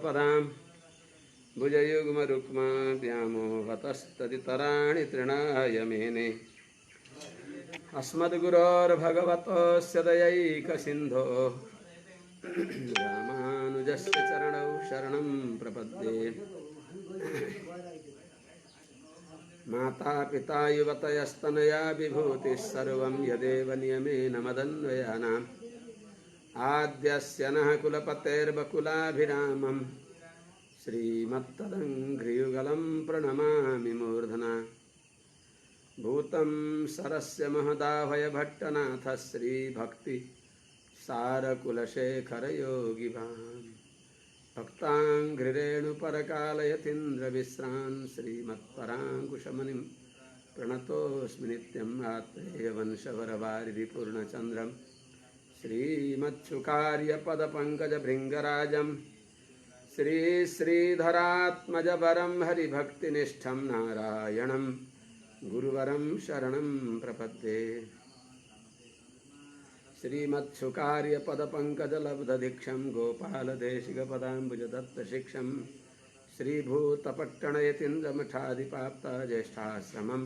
कमलपदां भुजयुग्मरुक्मा व्यामोहतस्तदितराणि तृणाय मेने अस्मद्गुरोर्भगवतोऽस्य दयैकसिन्धो रामानुजस्य चरणौ शरणं प्रपद्ये माता पिता युवतयस्तनया विभूतिः सर्वं यदेव नियमेन मदन्वयानाम् आद्यस्य नः कुलपतेर्वकुलाभिरामं श्रीमत्तदङ्घ्रियुगलं प्रणमामि मूर्धना भूतं सरस्य महदाभयभट्टनाथ श्रीभक्ति सारकुलशेखरयोगिवान् भक्ताङ्घ्रिरेणुपरकालयतीन्द्रविश्रान् श्रीमत्पराङ्कुशमुनिं प्रणतोऽस्मि नित्यं आत्रेयवंशवरवारिधिपूर्णचन्द्रं श्रीमच्छुकार्यपदपङ्कजभृङ्गराजं श्रीश्रीधरात्मजवरं हरिभक्तिनिष्ठं नारायणं गुरुवरं शरणं प्रपद्ये श्रीमच्छुकार्यपदपङ्कजलब्धदीक्षं गोपालदेशिकपदाम्बुजदत्तशिक्षं श्रीभूतपट्टणयतीन्द्रमठाधिपाप्तज्येष्ठाश्रमं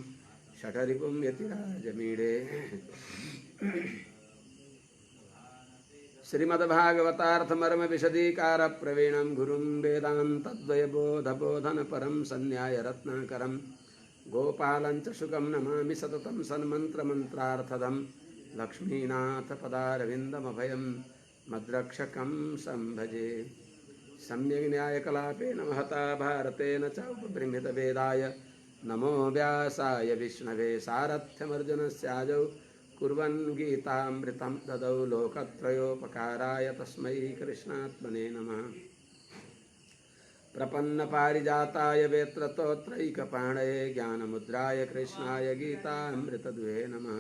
शठरिपुं यतिराजमीडे श्रीमद्भागवतार्थमर्मविशदीकारप्रवीणं गुरुं वेदान्तद्वयबोधबोधनपरं सन्न्यायरत्नाकरं गोपालं च शुकं नमामि सततं सन्मन्त्रमन्त्रार्थदं लक्ष्मीनाथपदारविन्दमभयं मद्रक्षकं संभजे सम्यग् न्यायकलापेन महता भारतेन च उपबृंहितवेदाय नमो व्यासाय विष्णवे सारथ्यमर्जुनस्याजौ कुर्वन् गीतामृतं ददौ लोकत्रयोपकाराय तस्मै कृष्णात्मने नमः प्रपन्नपारिजाताय वेत्रतोत्रैकपाणये ज्ञानमुद्राय कृष्णाय गीतामृतद्वे नमः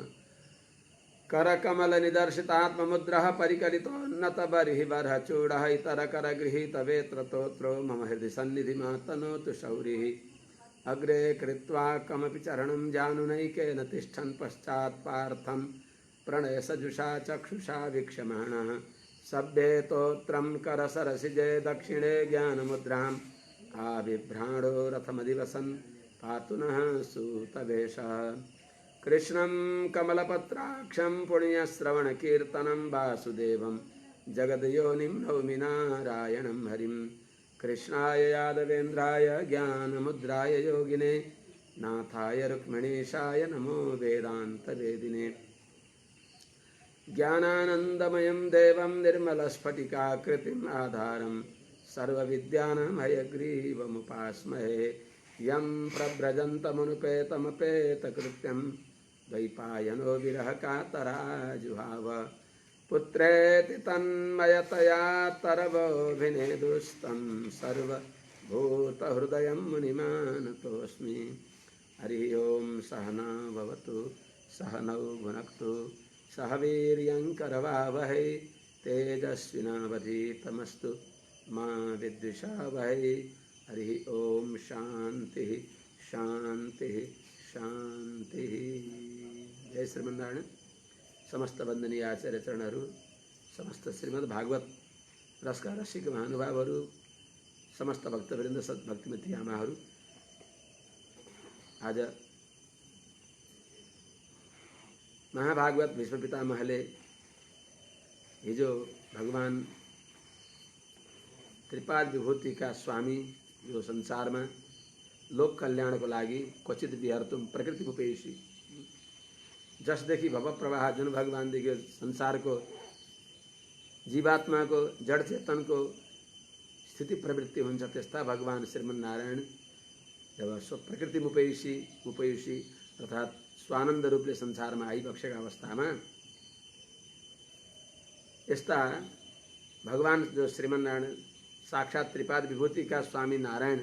करकमलनिदर्शितात्ममुद्रः परिकलितोन्नतबर्हिबर्हः चूडः इतरकरगृहीतवेत्रतोत्रो मम हृदि सन्निधिमातनोतु शौरिः अग्रे कृत्वा कमपि चरणं जानुनैकेन तिष्ठन् पश्चात्पार्थं प्रणयसजुषा चक्षुषा वीक्षमाणः सभ्येतोत्रं करसरसिजे दक्षिणे ज्ञानमुद्राम् आबिभ्राणो रथमधिवसन् पातु नः सूतवेषः कृष्णं कमलपत्राक्षं पुण्यश्रवणकीर्तनं वासुदेवं जगद्योनिं नौमि नारायणं हरिं कृष्णाय यादवेन्द्राय ज्ञानमुद्राय योगिने नाथाय रुक्मिणीशाय नमो वेदान्तवेदिने ज्ञानानन्दमयं देवं निर्मलस्फटिकाकृतिम् आधारं सर्वविद्यानां हयग्रीवमुपास्महे यं प्रव्रजन्तमनुपेतमपेतकृत्यं द्वैपायनो विरहकातराजुहाव पुत्रेति तन्मयतया तरवोऽभिनेदुस्तं सर्वभूतहृदयं मुनिमानतोऽस्मि हरि ओं सहना भवतु सहनौ भुनक्तु सह वीर्यङ्करवावहै तेजस्विनावधीतमस्तु मा विद्विषावहै हरि ओं शांति शांति शांति। जय श्रीमन्नारायण। समस्त वंदनीय आचार्य चरणहरू, समस्त श्रीमद् भागवत रसका रसिक महानुभावहरू, समस्त भक्तवृन्द सद्भक्तिमती आमाहरू, आज महाभागवत भीष्म पितामहले हिजो भगवान त्रिपाद विभूति का स्वामी जो संसार में लोक कल्याण को लागि क्वचित विहर्तुम प्रकृति उपेशी जसदेखि भव प्रवाह जुन भगवान देखियो संसार को जीवात्मा को जड़ चेतन को स्थिति प्रवृत्ति हुन्छ त्यस्ता भगवान श्रीमन्नारायण जब स्व प्रकृति उपयुषी अर्थात स्वानंद रूपले संसार में आइबसेका अवस्था में यस्ता भगवान जो श्रीमन्नारायण साक्षात त्रिपाद विभूति का स्वामी नारायण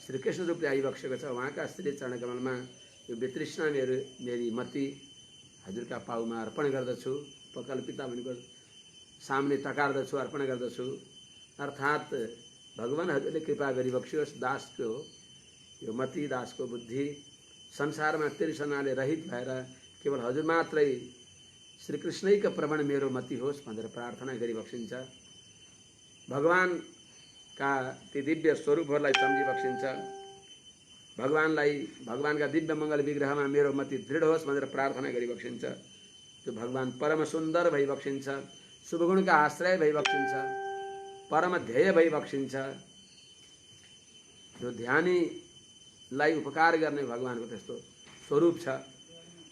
श्री कृष्ण रूपले आइबसेको छ। उहाँका श्री चरण कमलमा यो वितृष्णा मेरी मति हजुरका पाउमा अर्पण गर्दछु। पकल्पिता भनेको सामने तकार्दछु, अर्पण गर्दछु। अर्थात भगवान हजुरले कृपा गरिबक्सियोस्। दासको यो मति, दासको बुद्धि संसारमा तिर्सनाले रहित भएर केवल हजुर मात्रै श्रीकृष्णैका प्रवण मेरो मति होस् भनेर प्रार्थना गरिबक्सिन्छ। भगवान का ती दिव्य स्वरूपहरूलाई सम्झी बक्सिन्छ। भगवानका दिव्य मङ्गल विग्रहमा मेरो मति दृढ होस् भनेर प्रार्थना गरी बक्सिन्छ। त्यो भगवान परम सुन्दर भई बक्सिन्छ, शुभगुणका आश्रय भई बक्सिन्छ, परम ध्येय भई बक्सिन्छ। जो ध्यानीलाई उपकार गर्ने भगवानको त्यस्तो स्वरूप छ।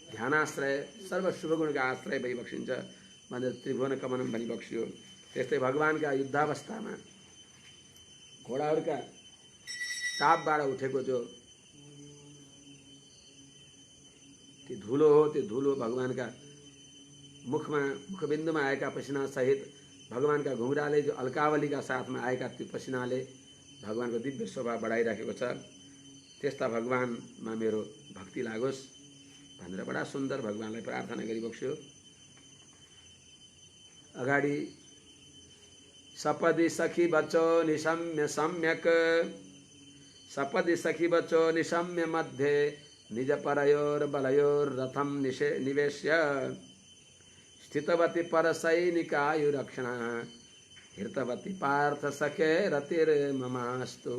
ध्यानाश्रय सर्व शुभगुणका आश्रय भई बक्सिन्छ भनेर त्रिभुवन कमनम भनी बक्सियो। त्यस्तै भगवानका युद्धावस्थामा घोडाहरूका टापबाट उठेको जो त्यो धुलो हो, त्यो धुलो भगवानका मुखबिन्दुमा आएका पसिना सहित भगवानका घुङ्राले जो अलकावलीका साथमा आएका त्यो पसिनाले भगवानको दिव्य शोभा बढाइराखेको छ। त्यस्ता भगवानमा मेरो भक्ति लागोस् भनेर बडा सुन्दर भगवानलाई प्रार्थना गरी बक्स्यो। अगाडि सपदि सखी बचो निशम्य सम्यक, सपदि सखी बचो निशम्य मध्ये निज परयोर बलयोर रथम निवेश्य स्थितवती पर सैनिकायुरक्षणा हृतवती पार्थ सखे रतिर्ममास्तु।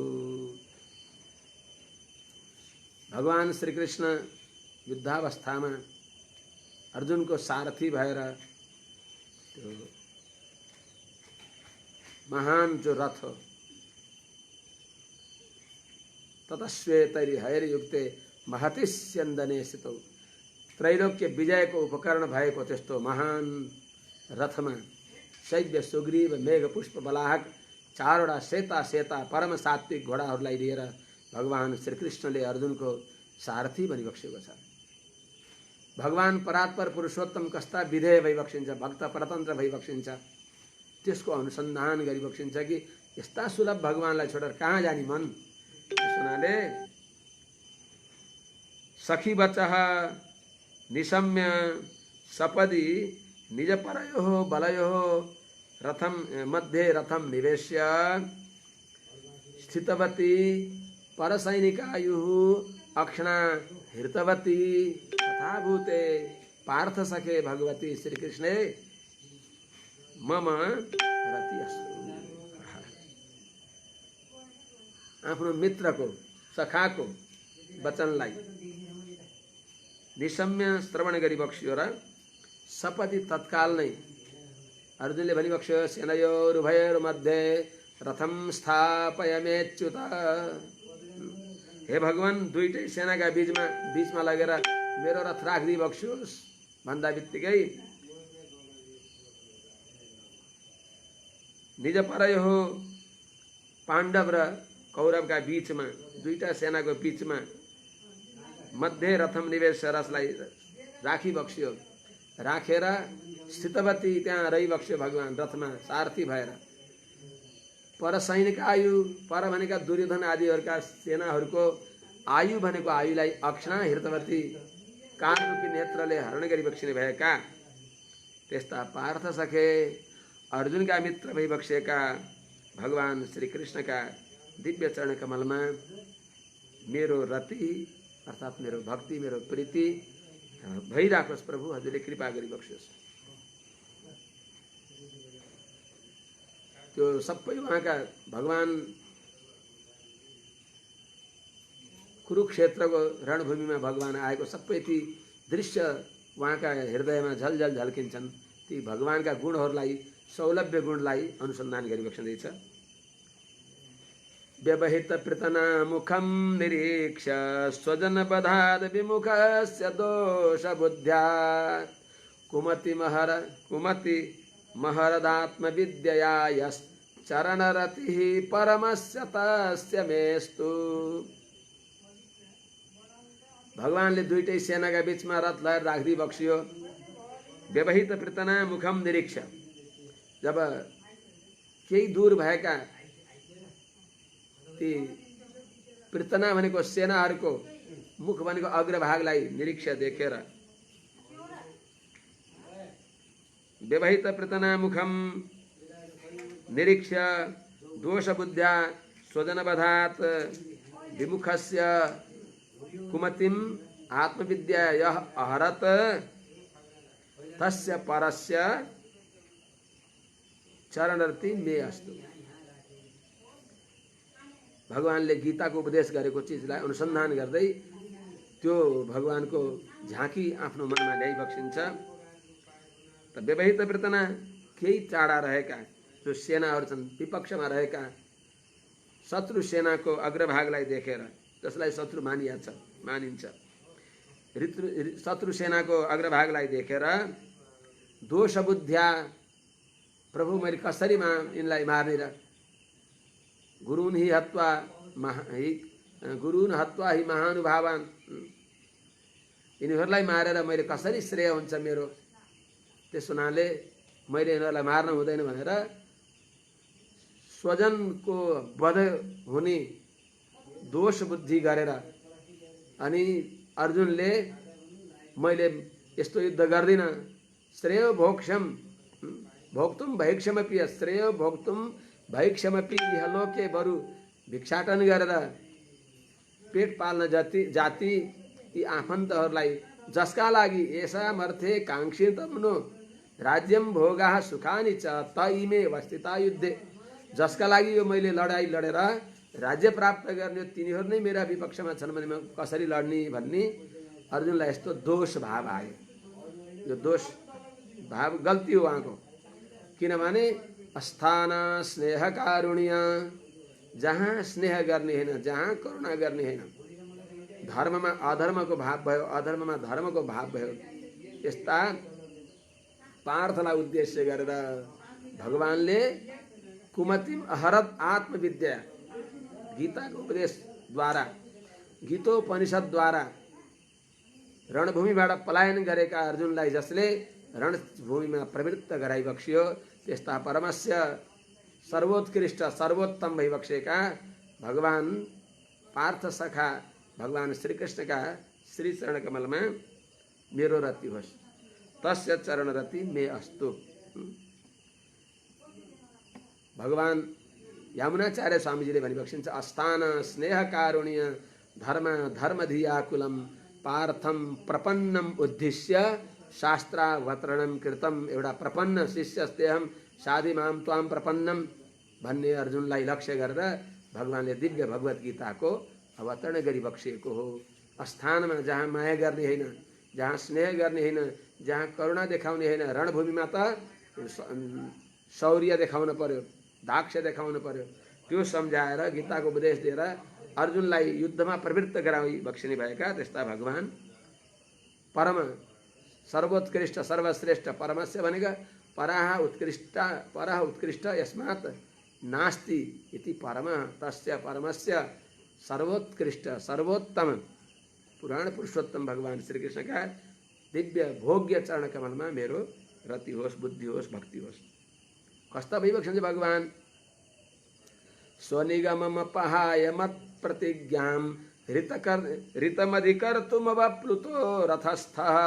भगवान श्री कृष्ण युद्धावस्थामा अर्जुनको सारथी भएर त्यो महान जो रथ ततश्वेतरि हैर्युक्ते महति स्यन्दने स्थितौ, त्रैलोक्य विजयको उपकरण भएको त्यस्तो महान रथमा शैव्य सुग्रीव मेघपुष्प बलाहक चारवटा सेता सेता परम सात्विक घोडाहरूलाई लिएर भगवान श्रीकृष्णले अर्जुनको सारथी भनी बक्सेको छ। भगवान परात्पर पुरुषोत्तम कस्ता विधेय भई बक्सिन्छ, भक्त परतन्त्र भई बक्सिन्छ, त्यसको अनुसन्धान गरी बक्सिन्छ कि यस्ता सुलभ भगवानलाई छोडेर कहाँ जाने मन। त्यस हुनाले सखी बचः निशम्य सपदि निज परयोः बलयोः रथम मध्ये रथम निवेश्य स्थितवती परसैनिकायुः अक्षणा हृतवती तथा भूते पार्थ सखे भगवती श्रीकृष्णे मम रति अस्तु। आफ्नो मित्रको सखाको वचनलाई निशम्य श्रवण गरी बक्स्यो र सपति तत्काल नै अर्जुनले भनी बक्स्यो सेनयोरुभयोर्मध्ये रथम स्थापयामेच्युत। हे भगवान, दुईटै सेनाका बीचमा लगेर मेरो रथ राखिदिई बक्स्योस् भन्दा बित्तिकै निज परयो हो पाण्डव र कौरवका बीचमा दुईटा सेनाको बीचमा मध्ये रथम निवेश रसलाई राखी बक्स्यो। राखेर स्थितवती त्यहाँ रही बक्स्यो भगवान रथमा सारथी भएर। पर सैनिक आयु, पर भनेका दुर्योधन आदिहरूका सेनाहरूको आयु भनेको आयुलाई अक्षणा हृतवती कानरूपी नेत्रले हरण गरी बक्सिने भएका त्यस्ता पार्थ सखे अर्जुनका मित्र भई बक्सेका भगवान श्री कृष्णका दिव्य चरण कमलमा मेरो रति अर्थात् मेरो भक्ति, मेरो प्रीति भइराखोस् प्रभु, हजुरले कृपा गरी बक्स्योस्। त्यो सबै उहाँका भगवान कुरुक्षेत्रको रणभूमिमा भगवान आएको सबै ती दृश्य उहाँका हृदयमा झलझल झल्किन्छन्। ती भगवानका गुणहरूलाई, सौलभ्य गुणलाई अनुसन्धान गरी बक्सिँदैछ। व्यवहित प्रतना मुखम निरीक्ष्य स्वजन बधाद विमुखस्य दोष बुद्ध्या कुमति महरदात्म विद्यया यश्चरण रतिः परमस्य तस्य मेस्तु। भगवानले दुईटै सेनाका बीचमा रथ लएर राखिदिई बक्सियो। व्यवहित प्रतना मुखम निरीक्ष्य, जब केही दूर भएका ती पृतना भनेको सेनाहरूको मुख भनेको अग्रभागलाई निरीक्ष्य देखेर व्यवहित पृतना मुखम निरीक्ष्य दोष बुद्ध्या स्वजनवधात् विमुखस्य कुमतिम आत्मविद्या यः अहरत तस्य परस्य चरणरति मे अस्तु। भगवानले गीताको उपदेश गरेको चिजलाई अनुसन्धान गर्दै त्यो भगवानको झाँकी आफ्नो मनमा ल्याइबक्सिन्छ। त व्यवहित वृतना केही टाढा रहेका जो सेनाहरू छन्, विपक्षमा रहेका शत्रु सेनाको अग्रभागलाई देखेर, जसलाई शत्रु मानिन्छ, शत्रु सेनाको अग्रभागलाई देखेर दोष बुद्ध्या, प्रभु मैले कसरी यिनलाई मार्ने र गुरुन हत्वा हि महानुभावान, यिनीहरूलाई मारेर मैले कसरी श्रेय हुन्छ मेरो, त्यस हुनाले मैले यिनीहरूलाई मार्न हुँदैन भनेर स्वजनको वध हुने दोष बुद्धि गरेर अनि अर्जुनले मैले यस्तो युद्ध गर्दिनँ, श्रेय भोक्ष्यम भोक्तुम भैक्षमपि, श्रेय भोक्तुम भैक्षमपि, इहलोके बरु भिक्षाटन गरेर पेट पाल्न जाति यी आफन्तहरूलाई, जसका लागि येषामर्थे काङ्क्षितमनो राज्यम भोगाः सुखानि च तइमे वस्थिता युद्धे, जसका लागि यो मैले लडाई लडेर राज्य प्राप्त गर्ने तिनीहरू नै मेरा विपक्षमा छन् भने म कसरी लड्ने भन्ने अर्जुनलाई यस्तो दोष भाव आयो। यो दोष भाव गल्ती हो उहाँको, किनभने अस्थान स्नेह कारुण्य, जहाँ स्नेह गर्ने होइन, जहाँ करुणा गर्ने होइन, धर्ममा अधर्मको भाव भयो, अधर्ममा धर्मको भाव भयो, यस्ता पार्थलाई उद्देश्य गरेर भगवानले कुमतिम अहरत आत्मविद्या, गीताको उपदेशद्वारा, गीतोपनिषद्द्वारा रणभूमिबाट पलायन गरेका अर्जुनलाई जसले रणभूमिमा प्रवृत्त गराइबक्सियो, त्यस्ता परमस्य सर्वोत्कृष्ट सर्वोत्तम भइबक्सेका भगवान पार्थ सखा भगवान श्रीकृष्णका श्री चरण कमलमा मेरो रति होस्, तस्य चरण रति मे अस्तु। भगवान यमुनाचार्य स्वामीजीले भनिबक्सिन्छ, अस्थान स्नेह कारुण्य धर्म धर्मधियाकुलम पार्थम प्रपन्नम उद्दिश्य शास्त्रावतरणम कृतम। एउटा प्रपन्न शिष्यस्तेहम साधि माम त्वाम प्रपन्नम भन्ने अर्जुनलाई लक्ष्य गरेर भगवानले दिव्य भगवत गीताको अवतरण गरिबक्सिएको हो। स्थानमा जहाँ माया गर्ने होइन, जहाँ स्नेह गर्ने होइन, जहाँ करुणा देखाउने होइन, रणभूमिमा त शौर्य देखाउन पर्यो, दाक्ष्य देखाउन पर्यो, त्यो सम्झाएर गीताको उपदेश दिएर अर्जुनलाई युद्धमा प्रवृत्त गराई बक्सिने भएका त्यस्ता भगवान परम सर्वोत्कृष्ट सर्वश्रेष्ठ, परमस्य भनेका परः उत्कृष्ट यस्मात् नास्ति इति परम, तस्य परमस्य सर्वोत्कृष्ट सर्वोत्तम पुराण पुरुषोत्तम भगवान श्री कृष्ण का दिव्य भोग्य चरण कमलमा मेरो रति होस्, बुद्धि होस्, भक्ति होस्। कस्ता भइबक्सिन्छ भगवान, स्वनिगममपहाय मत् प्रतिज्ञां ऋतमधिकर्तुमवप्लुतो रथस्थः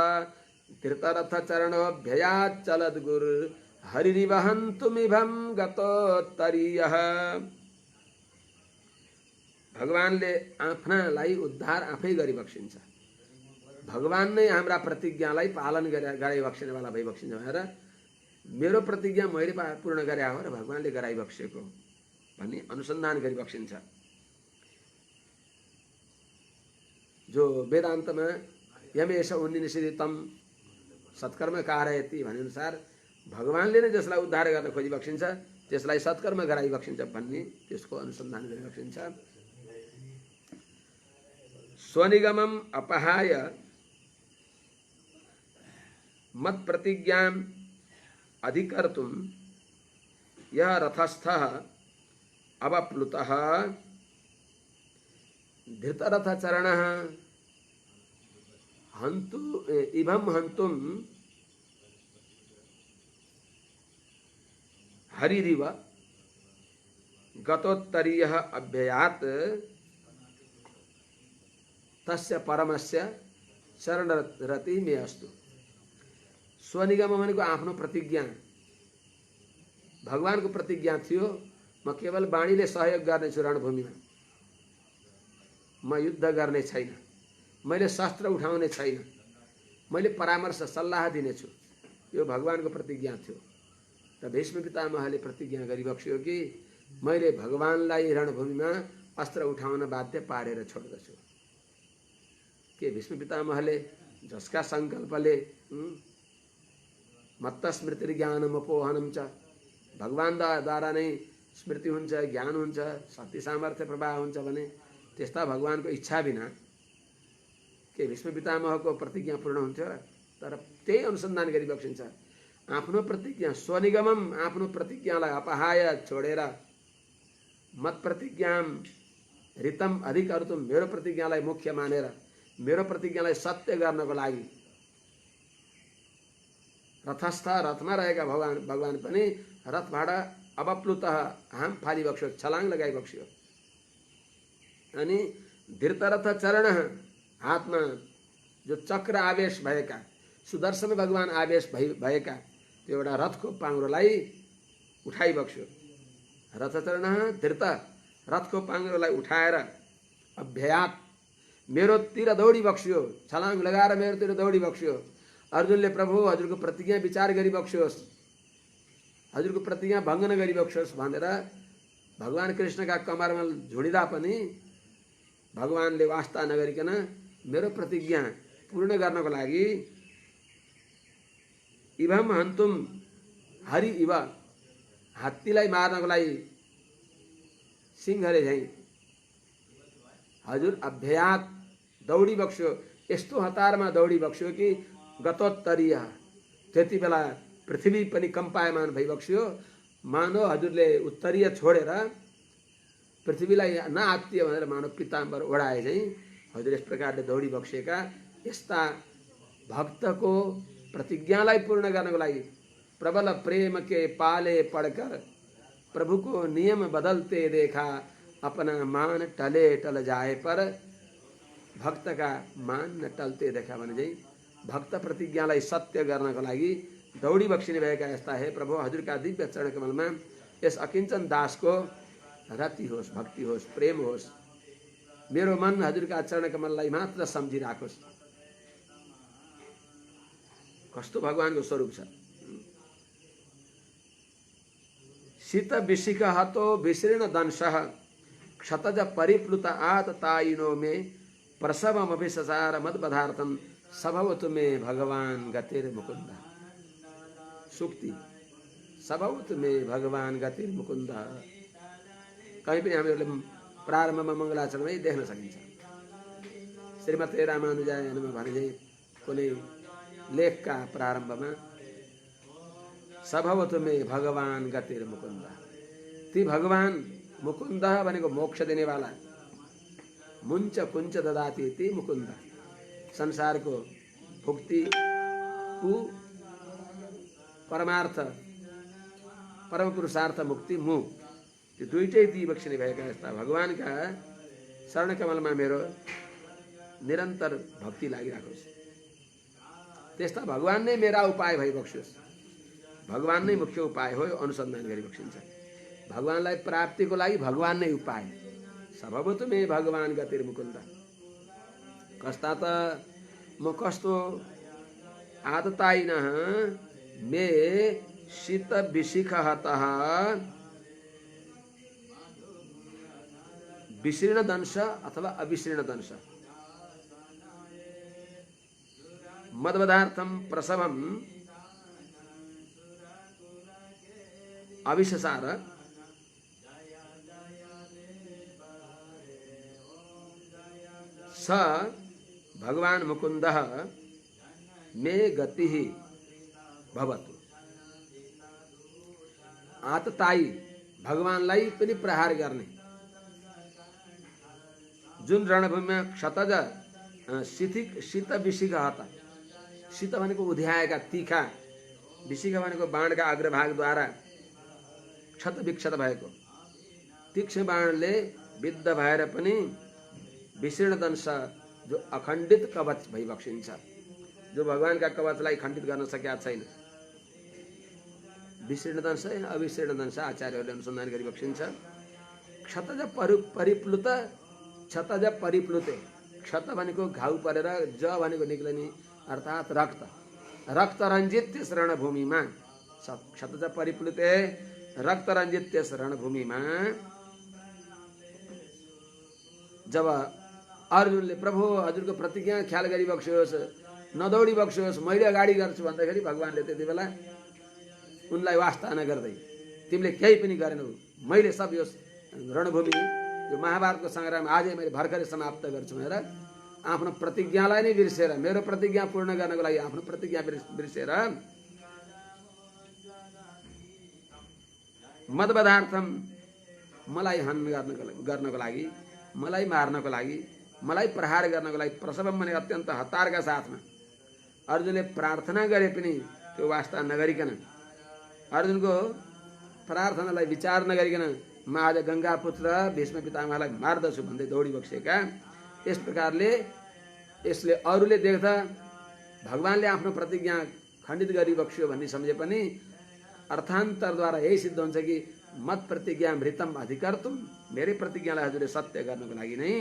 धृतरथ चरणोऽभ्ययात् चलद्गुर हरिरिवहन्तुमिभं गतोत्तरीयः। भगवानले आफ्नालाई उद्धार आफै गरिबक्सिन्छ। भगवान नै हाम्रा प्रतिज्ञालाई पालन गराइबक्सिनेवाला भइबक्सिन्छ भनेर मेरो प्रतिज्ञा मैले पूर्ण गरे हो र भगवानले गराइबक्सेको भन्ने अनुसन्धान गरिबक्सिन्छ। जो वेदान्तमा यमेष उन्निसितम सत्कर्म कारयति भने अनुसार भगवानले नै जसलाई उद्धार गर्न खोजिबक्सिन्छ त्यसलाई सत्कर्म गराइबक्सिन्छ भन्ने त्यसको अनुसन्धान गरिबक्सिन्छ। स्वनिगमम अपहाय मत् प्रतिज्ञां अधिकर्तुम यह रथस्थः अवप्लुतः धृतरथ चरणः हन्तु इभं हन्तुम हरिरिव गतोत्तरीयः अभ्ययात् तस्य परमस्य शरणरति मे अस्तु। स्वनिगम भनेको आफ्नो प्रतिज्ञा, भगवानको प्रतिज्ञा थियो, म केवल वाणीले सहयोग गर्नेछु, रणभूमिमा म युद्ध गर्ने छैन, मैले शस्त्र उठाउने छैन, मैले परामर्श सल्लाह दिनेछु, यो भगवानको प्रतिज्ञा थियो। र भीष्म पितामहले प्रतिज्ञा गरिबक्स्यो कि मैले भगवानलाई रणभूमिमा अस्त्र उठाउन बाध्य पारेर छोड्दछु। के भीष्म पितामहले जसका सङ्कल्पले मत्त स्मृति ज्ञानम अपोहनम च, भगवानद्वारा नै स्मृति हुन्छ, ज्ञान हुन्छ, शक्ति सामर्थ्य प्रवाह हुन्छ भने त्यस्ता भगवानको इच्छा बिना के भीष्म पितामहको प्रतिज्ञा पूर्ण हुन्थ्यो र? तर त्यही अनुसन्धान गरी बक्सिन्छ। आफ्नो प्रतिज्ञा स्वनिगमम, आफ्नो प्रतिज्ञालाई अपहाय छोडेर मत प्रतिज्ञाम ऋतम अधिकर्तुम, मेरो प्रतिज्ञालाई मुख्य मानेर मेरो प्रतिज्ञालाई सत्य गर्नको लागि रथस्थ, रथमा रहेका भगवान पनि रथबाट अवप्लुत हाम फाली बक्स्यो, छलाङ लगाई बक्स्यो। अनि धृतरथ चरण, हातमा जो चक्र आवेश भएका, सुदर्शन भगवान आवेश भएका त्यो एउटा रथको पाङ्ग्रोलाई उठाइ बक्स्यो। रथचरण धृत, रथको पाङ्ग्रोलाई उठाएर अभ्यात मेरोतिर दौडी बक्स्यो, छलाङ लगाएर मेरोतिर दौडी बक्स्यो। अर्जुनले प्रभु हजुरको प्रतिज्ञा विचार गरी बक्स्योस्, हजुरको प्रतिज्ञा भङ्ग नगरी बक्स्योस् भनेर भगवान कृष्णका कमरमा झुडिँदा पनि भगवानले वास्ता नगरिकन मेरो प्रतिज्ञा पूर्ण गर्नको लागि इभम हन्तुम हरि इव, हात्तीलाई मार्नको लागि सिंहले झैँ हजुर अभ्यात दौडी बक्स्यो। यस्तो हतारमा दौडी बक्स्यो कि गतोत्तरीय, त्यति बेला पृथ्वी पनि कम्पायमान भइबक्स्यो। मानव हजुरले उत्तरीय छोडेर पृथ्वीलाई नआत्तियो भनेर मानव पिताम्बर ओढाए चाहिँ हजुर यस प्रकारले दौडी बक्सेका। यस्ता भक्तको प्रतिज्ञालाई पूर्ण गर्नको लागि प्रबल प्रेम के पाले पढकर प्रभुको नियम बदलते देखा, अपना मान टले टल जाए पर, भक्तका मान न टल्ते देखा भने चाहिँ भक्त प्रतिज्ञालाई सत्य गर्नको लागि दौडी बक्सिने भएका यस्ता हे प्रभु, हजुरका दिव्य चरण कमलमा यस अकिञ्चन दासको रति होस्, भक्ति होस्, प्रेम होस्। मेरो मन हजुरका चरण कमललाई मात्र सम्झिराखोस्। कस्तो भगवानको स्वरूप छ। शीत विशिख हतो विशीर्ण दंशः, क्षतज परिप्लुत आततायिनो मे, प्रसवमभिससार मद्बधार्थं, सभवतु मे भगवान गतिर मुकुंद। सुक्ति सभवतु मे भगवान गतिर मुकुंद। कहीं पनि हामीहरूले प्रारम्भमा मङ्गलाचरणमै देख्न सकिन्छ। श्रीमते रामानुजायनमा भने चाहिँ कुनै लेखका प्रारम्भमा सभवतु मे भगवान गतिर मुकुंद, ती भगवान मुकुंद भनेको मोक्ष दिनेवाला, मुञ्च कुञ्च ददाति ती मुकुंद, संसारको भुक्ति ऊ परमार्थ परम पुरुषार्थ मुक्ति मु, त्यो दुईटै ती बक्सिने भएका यस्ता भगवानका शरण कमलमा मेरो निरन्तर भक्ति लागिराखोस्। त्यस्ता भगवान नै मेरा उपाय भइबक्स्योस्। भगवान नै मुख्य उपाय हो, अनुसन्धान गरी बक्सिन्छ। भगवानलाई प्राप्तिको लागि भगवान नै उपाय। सभवतु मे भगवान गतिर मुकुंद। कस्ता त म कस्तो आततायिनः मे शीत विशिख हतः विशीर्ण दंश अथवा अविशीर्ण दंश, मद्बधार्थम प्रसवम अविशसार, स भगवान मुकुंदः मे गति भवतु। आततायी भगवानलाई पनि प्रहार गर्ने, जुन रणभूमिमा क्षतज शीत विशिख हत, शीत भनेको उध्याएका तीखा, विशिख भनेको बाणका अग्रभागद्वारा क्षत विक्षत भएको, तीक्ष्ण बाणले विद्ध भएर पनि विशीर्ण दंश जो अखण्डित कवच भइबक्सिन्छ, जो भगवानका कवचलाई खण्डित गर्न सकेका छैन। विशीर्ण दंश अविशीर्ण दंश आचार्यहरूले अनुसन्धान गरी बक्सिन्छ। क्षतज परिप्लुत, क्षतज परिप्लुते, क्षत भनेको घाउ परेर, ज भनेको निक्लने अर्थात् रक्त, रक्त रञ्जित रणभूमिमा, क्षतज परिप्लुते रक्त रञ्जित रणभूमिमा जब अर्जुनले प्रभु हजुरको प्रतिज्ञा ख्याल गरी बक्सियोस्, नदौडी बक्सियोस्, मैले अगाडि गर्छु भन्दाखेरि भगवानले त्यति बेला उनलाई वास्ता नगर्दै तिमीले केही पनि गरेनौ, मैले सब यो रणभूमि यो महाभारतको सङ्ग्राम आजै मैले भर्खरै समाप्त गर्छु भनेर आफ्नो प्रतिज्ञालाई नै बिर्सेर, मेरो प्रतिज्ञा पूर्ण गर्नको लागि आफ्नो प्रतिज्ञा बिर्सेर मदबदार्थम मलाई हन गर्नको लागि, मलाई मार्नको लागि, मलाई प्रहार गर्नको लागि प्रसवम भने अत्यन्त हतारका साथमा अर्जुनले प्रार्थना गरे पनि त्यो वास्ता नगरिकन, अर्जुनको प्रार्थनालाई विचार नगरिकन म आज गङ्गा पुत्र भीष्म पितामहलाई मार्दछु भन्दै दौडी बक्सेका। यस प्रकारले यसले अरूले देख्दा भगवानले आफ्नो प्रतिज्ञा खण्डित गरी बक्स्यो भन्ने सम्झे पनि अर्थान्तरद्वारा यही सिद्ध हुन्छ कि मत प्रतिज्ञा मृतम अधिकर्तुम, मेरै प्रतिज्ञालाई हजुरले सत्य गर्नको लागि नै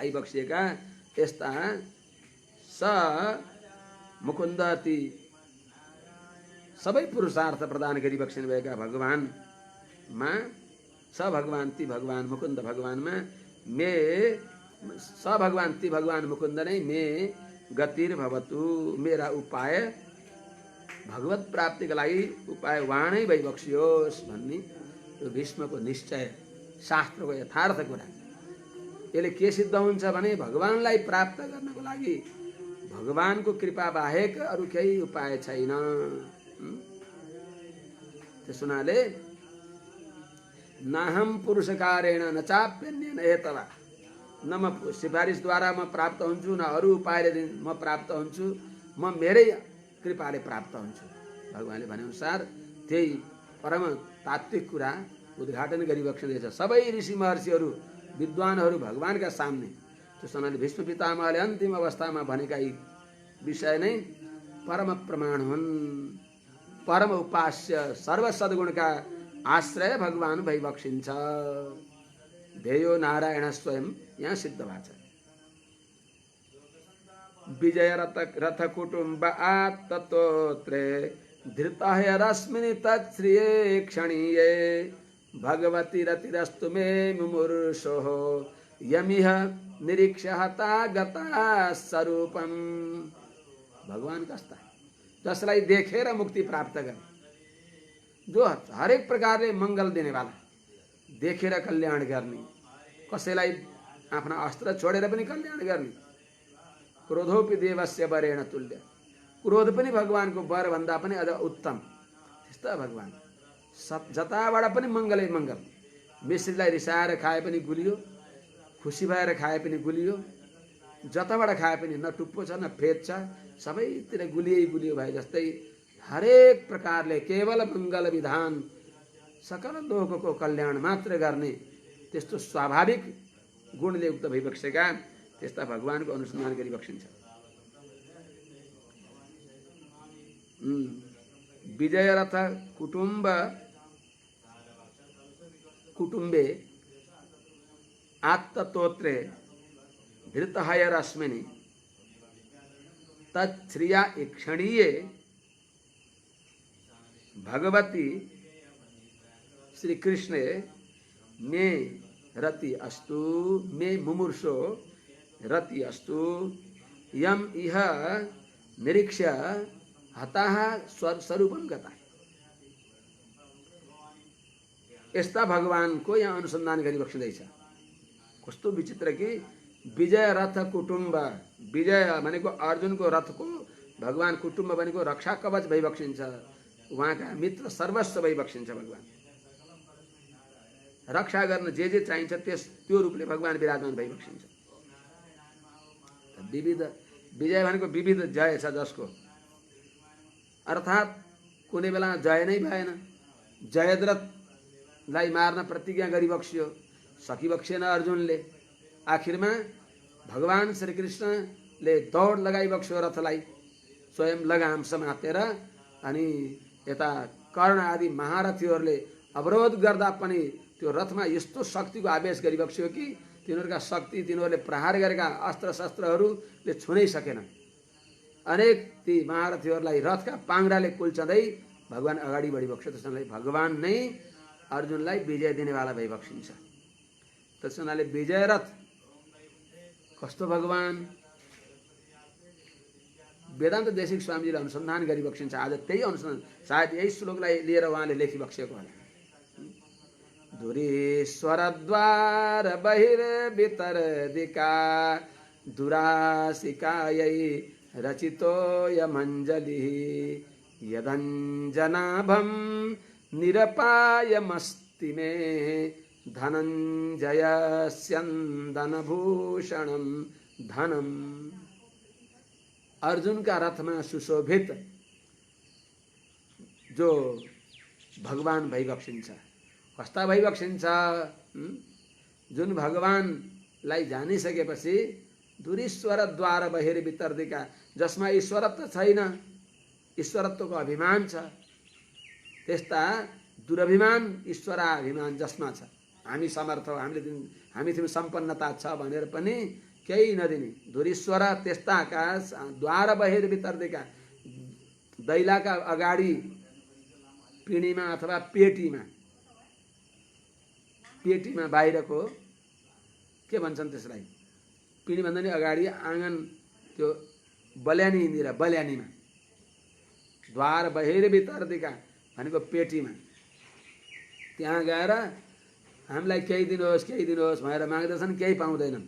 आइबक्सिएका यस्ता स मुकुन्दती सबै पुरुषार्थ प्रदान गरी बक्सिनु भएका भगवानमा स भगवान ती भगवान मुकुन्द भगवानमा मे स भगवान ती भगवान मुकुन्द नै मे गतिर भवतु, मेरा उपाय भगवत प्राप्तिका लागि उपाय वाणै भइबक्सियोस् भन्ने यो भीष्मको निश्चय, शास्त्रको यथार्थ कुरा। यसले के सिद्ध हुन्छ भने भगवानलाई प्राप्त गर्नको लागि भगवानको कृपा बाहेक अरू केही उपाय छैन। त्यस हुनाले नाहम पुरुषकारेण न चाप्यन्येन एतवा, न म सिफारिसद्वारा म प्राप्त हुन्छु, न अरू उपायले म प्राप्त हुन्छु, म मेरै कृपाले प्राप्त हुन्छु। भगवानले भनेअनुसार त्यही परम तात्विक कुरा उद्घाटन गरिबक्सिँदैछ सबै ऋषि महर्षिहरू विद्वानहरू भगवानका सामने। त्यस हुनाले भीष्म पितामहले अन्तिम अवस्थामा भनेका यी विषय नै परम प्रमाण हुन्। परम उपास्य सर्व सद्गुणका आश्रय भगवान भइबक्सिन्छ। ध्येयो नारायण स्वयं यहाँ सिद्ध भएको छ। विजय रथ कुटुम्ब आत्तोत्रे धृतहयरस्मिन् तच्छ्रिये क्षणीये भगवती रतिरस्तु मे मुमुर्षोः यमिह निरीक्ष्य हता गता स्वरूपम। भगवान कस्ता जसलाई देखेर मुक्ति प्राप्त गर्ने, जो हरेक प्रकारले मङ्गल दिनेवाला, देखेर कल्याण गर्ने, कसैलाई आफ्ना अस्त्र छोडेर पनि कल्याण गर्ने। क्रोधोपि देवस्य वरेण तुल्य, क्रोध पनि भगवानको वर भन्दा पनि अझ उत्तम। त्यस्ता भगवान जताबाट पनि मङ्गलै मङ्गल। मिश्रीलाई रिसाएर खाए पनि गुलियो, खुसी भएर खाए पनि गुलियो, जताबाट खाए पनि न टुप्पो छ न फेद छ, सबैतिर गुलियै गुलियो भए जस्तै हरेक प्रकारले केवल मङ्गल विधान, सकल लोकको कल्याण मात्र गर्ने त्यस्तो स्वाभाविक गुणले युक्त भइबक्सेका त्यस्ता भगवानको अनुसन्धान गरिबक्सिन्छ। विजय रथ कुटुम्बे आत्तोत्रे धृतहयरस्मिन् तच्छ्रिया क्षणीये भगवती श्री कृष्णे मे रति अस्तु, मे मुमुर्षो रति अस्तु, यम इह निरीक्ष्य हताः स्वरूपम गता। यस्ता भगवानको यहाँ अनुसन्धान गरिबक्सिँदैछ। कस्तो विचित्र कि विजय रथ कुटुम्ब, विजय भनेको अर्जुनको रथको, भगवान कुटुम्ब भनेको रक्षा कवच भइबक्सिन्छ, उहाँका मित्र सर्वस्व भइबक्सिन्छ। भगवान रक्षा गर्न जे जे चाहिन्छ त्यो रूपले भगवान विराजमान भइबक्सिन्छ। विविध विजय भनेको विविध जय छ जसको अर्थात् कुनै बेला जय नै भएन, जयद्रथलाई मार्न प्रतिज्ञा गरिबक्सियो, सकिबक्सिएन अर्जुनले। आखिरमा भगवान श्रीकृष्णले दौड लगाइबक्स्यो रथलाई, स्वयं लगाम समातेर। अनि यता कर्ण आदि महारथीहरूले अवरोध गर्दा पनि त्यो रथमा यस्तो शक्तिको आवेश गरिबक्स्यो कि तिनीहरूका शक्ति, तिनीहरूले प्रहार गरेका अस्त्र शस्त्रहरूले छुनै सकेन। अनेक ती महारथीहरूलाई रथका पाङ्राले कुल्चँदै भगवान अगाडि बढिबक्स्यो। त्यसैले भगवान नै अर्जुनलाई विजय दिनेवाला भइबक्सिन्छ। त्यसो हुनाले विजय रथ कस्तो भगवान वेदान्त देशिक स्वामीजीले अनुसन्धान गरिबक्सिन्छ। आज त्यही अनुसन्धान सायद यही श्लोकलाई लिएर उहाँले लेखिबक्सेको होला। धुरीश्वरद्वार बहिर्भितरदिका दुरासिकायै रचितोऽयमञ्जलिः यदञ्जनाभं निरपायमस्ति मे धनञ्जयस्यन्दनभूषणं धनम। अर्जुन का रथ में सुशोभित जो भगवान भइबक्सिन्छ। कस्ता भइबक्सिन्छ? जुन भगवानलाई जानिसकेपछि दुरीश्वर द्वार बहिर्भितरदिका, जसमा ईश्वरत्व छैन, ईश्वरत्वको अभिमान छ, त्यस्ता दुरभिमान ईश्वराभिमान जसमा छ, हामी समर्थ हौँ, हामीसँग सम्पन्नता छ भनेर पनि केही नदिने धुरीश्वर त्यस्ताका द्वार बहिर्भितरदिका, दैलाका अगाडि पिँढीमा अथवा पेटीमा बाहिरको के भन्छन् त्यसलाई, पिँढी भन्दा नि अगाडि आँगन, त्यो बल्यानीनिर बल्यानीमा, द्वार बहिर्भितरदिका भनेको पेटीमा, त्यहाँ गएर हामीलाई केही दिनुहोस् भनेर माग्दछन्, केही पाउँदैनन्।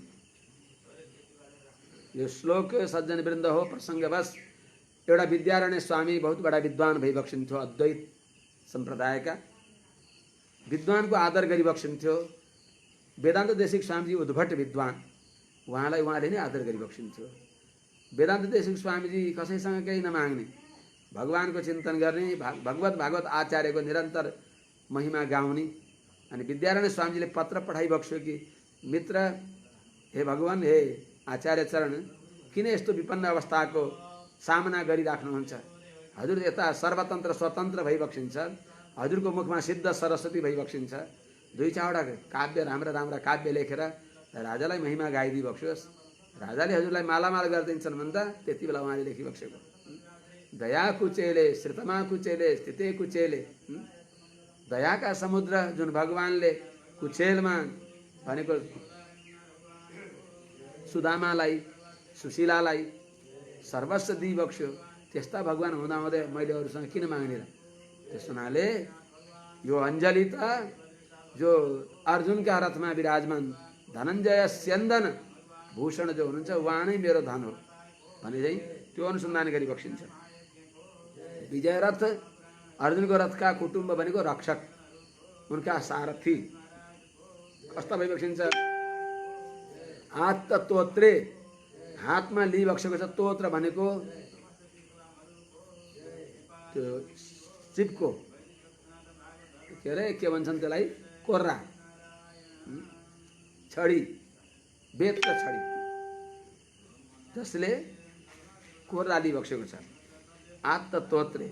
यो श्लोक सज्जन वृन्द हो प्रसङ्गवश एउटा विद्यारण्य स्वामी बहुत बडा विद्वान भइबक्सिन्थ्यो। अद्वैत सम्प्रदायका विद्वानको आदर गरिबक्सिन्थ्यो। वेदान्त देशिक स्वामीजी उद्भट विद्वान, उहाँले नै आदर गरिबक्सिन्थ्यो। वेदान्त देशिक स्वामीजी कसैसँग केही नमाग्ने, भगवानको चिन्तन गर्ने, भागवत आचार्यको निरन्तर महिमा गाउने। अनि विद्यारण्य स्वामीजीले पत्र पठाइबक्स्यो कि मित्र, हे भगवान, हे आचार्य चरण, किन यस्तो विपन्न अवस्थाको सामना गरिराख्नुहुन्छ? हजुर यता सर्वतन्त्र स्वतन्त्र भइबक्सिन्छ, हजुरको मुखमा सिद्ध सरस्वती भइबक्सिन्छ, दुई चारवटा काव्य राम्रा काव्य लेखेर राजालाई महिमा गाइदिबक्स्योस्, राजाले हजुरलाई मालामाल गरिदिन्छन् भन्दा त्यति बेला उहाँले लेखिबक्सेको दया कुचेले श्रितमा कुचेले स्थिते कुचेले, दयाका समुद्र जुन भगवानले कुचेलमा भनेको सुदामालाई, सुशीलालाई सर्वस्व दिइबक्स्यो, त्यस्ता भगवान हुँदाहुँदै मैले अरूसँग किन माग्ने र? त्यस हुनाले यो अञ्जली त जो अर्जुनका रथमा विराजमान धनञ्जय स्यन्दन भूषण जो हुनुहुन्छ उहाँ नै मेरो धन हो भने चाहिँ त्यो अनुसन्धान गरिबक्सिन्छ। विजय रथ अर्जुनको रथका कुटुम्ब भनेको रक्षक, उनका सारथी कस्ता भइबक्सिन्छ? हात तोत्रे, हातमा लिइबक्सेको छ। तोत्र भनेको त्यो चिप्को, के अरे के भन्छन् त्यसलाई, कोर्रा, छडी, बेतको छडी, जसले कोर्रा लिइबक्सेको छ। हात तोत्रे।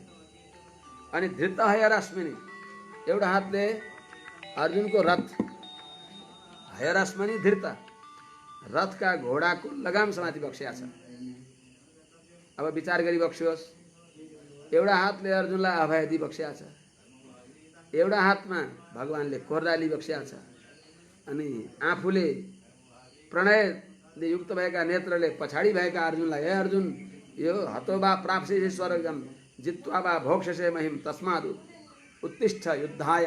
अनि धृत हयरश्मिनी, एउटा हातले अर्जुनको रथ, हयरश्मिनी धृत, रथका घोडाको लगाम समाति बक्सिया छ। अब विचार गरिबक्सियोस्, एउटा हातले अर्जुनलाई अभय दिइबक्सिया छ, एउटा हातमा भगवानले कोर्रा लिइबक्सिया छ, अनि आफूले प्रणयले युक्त भएका नेत्रले पछाडि भएका अर्जुनलाई, हे अर्जुन, यो हतोबा प्राप्स्यसि स्वर्गम जित्वा वा भोक्ष्यसे महिम तस्माद् उत्तिष्ठ युद्धाय,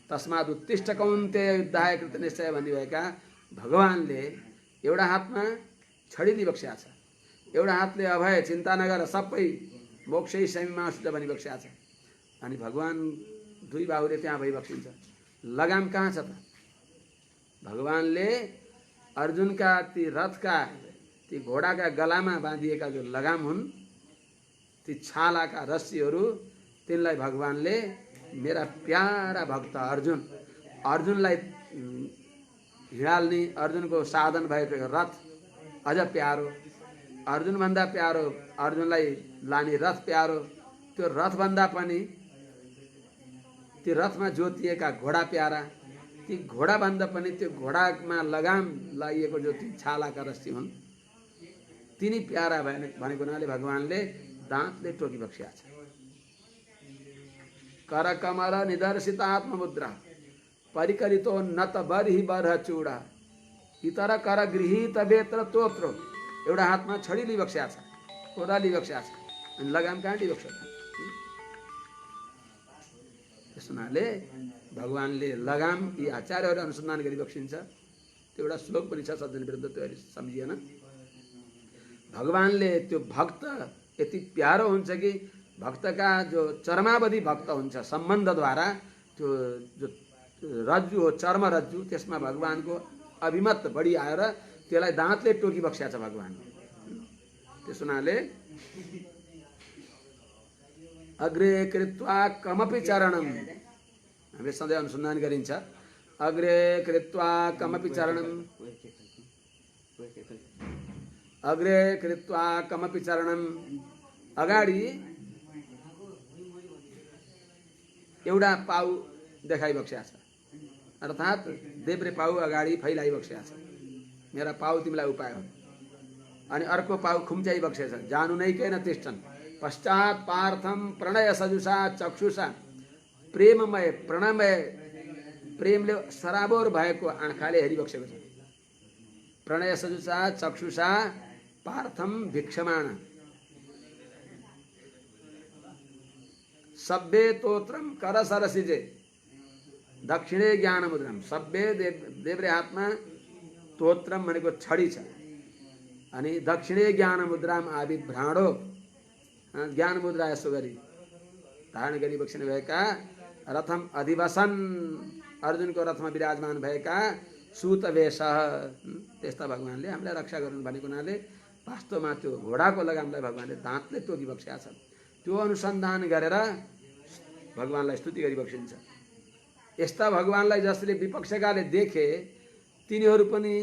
तस्माद् उत्तिष्ठ कौन्तेय युद्धाय कृतनिश्चय भन्नुभएका भगवानले एउटा हातमा छडी लिइबक्सिया छ, एउटा हातले अभय चिन्ता नगर सबै मोक्षै समीमा सुत भनिबक्सिया छ। अनि भगवान दुई बाहुले त्यहाँ भइबक्सिन्छ। लगाम कहाँ छ त? भगवानले अर्जुनका ती रथका ती घोडाका गलामा बाँधिएका जो लगाम हुन्, ती छालाका रस्सीहरू, तिनलाई भगवानले मेरा प्यारा भक्त अर्जुनलाई हिँडाल्ने, अर्जुनको साधन भएको रथ अझ प्यारो, अर्जुनभन्दा प्यारो, अर्जुनलाई लाने रथ प्यारो, त्यो रथभन्दा पनि ती रथमा जोतिएका घोडा प्यारा, ती घोडाभन्दा पनि त्यो घोडामा लगाम लगाइएको जो ती छालाका रस्सी हुन् तिनी प्यारा भनेको हुनाले भगवानले दाँतले टोकिबक्सिया छ। करकमल निदर्शित आत्ममुद्रा, परिकरितो नत बरही बरह चूड़ा इतर कर गृहित बेत्र तोत्रो एउटा हातमा छडी लिइबक्स्या छ कोरा लिइबक्स्या छ अनि लगाम कहाँ लिइबक्स्यो त्यस हुनाले भगवानले लगाम यी आचार्यहरू अनुसन्धान गरिबक्सिन्छ त्यो एउटा श्लोक पनि छ सज्जन विरुद्ध त्यो अहिले सम्झिएन भगवानले त्यो भक्त यति प्यारो हुन्छ कि भक्तका जो चरमावधि भक्त हुन्छ सम्बन्धद्वारा त्यो जो रज्जु हो चर्म रज्जु त्यसमा भगवानको अभिमत बढी आएर त्यसलाई दाँतले टोकिबक्स्या छ भगवान त्यस हुनाले अग्रे कृत्वा कमपि चरणम हामीले सधैँ अनुसन्धान गरिन्छ अग्रे कृत्वा कमपि चरणम अग्रे कृत्वा कमपि चरणम अगाडि एउटा पाउ देखाइबक्स्या छ अर्थात् देब्रे पाउ अगाडि फैलाइबक्स्या छ मेरा पाउ तिमीलाई उपाय हो अनि अर्को पाउ खुम्चाइबक्स्या छ जानु नै कैन तिष्ठन् पश्चात पार्थम प्रणय सजुषा चक्षुषा प्रेममय प्रणमय प्रेमले सराबोर भएको आँखाले हेरिबक्सेको छ प्रणय सजुषा चक्षुषा पार्थम भिक्षमाण सब्बे तोत्रम कर सरसिजे दक्षिणे ज्ञान मुद्राम सब्बे देब्रे हातमा तोत्रम भनेको छडी छ अनि दक्षिणे ज्ञान मुद्राम आविभ्राणो ज्ञान मुद्रा यसो गरी धारण गरी बक्सिनु भएका रथम अधिवसन अर्जुनको रथमा विराजमान भएका सूत वेश त्यस्ता भगवानले हामीलाई रक्षा गर्नु भनेको हुनाले वास्तवमा त्यो घोडाको लगामलाई भगवानले दाँतले टोकिबक्स्या छ त्यो अनुसन्धान गरेर भगवानलाई स्तुति गरिबक्सिन्छ यस्ता भगवानलाई जसले विपक्षकाले देखे तिनीहरू पनि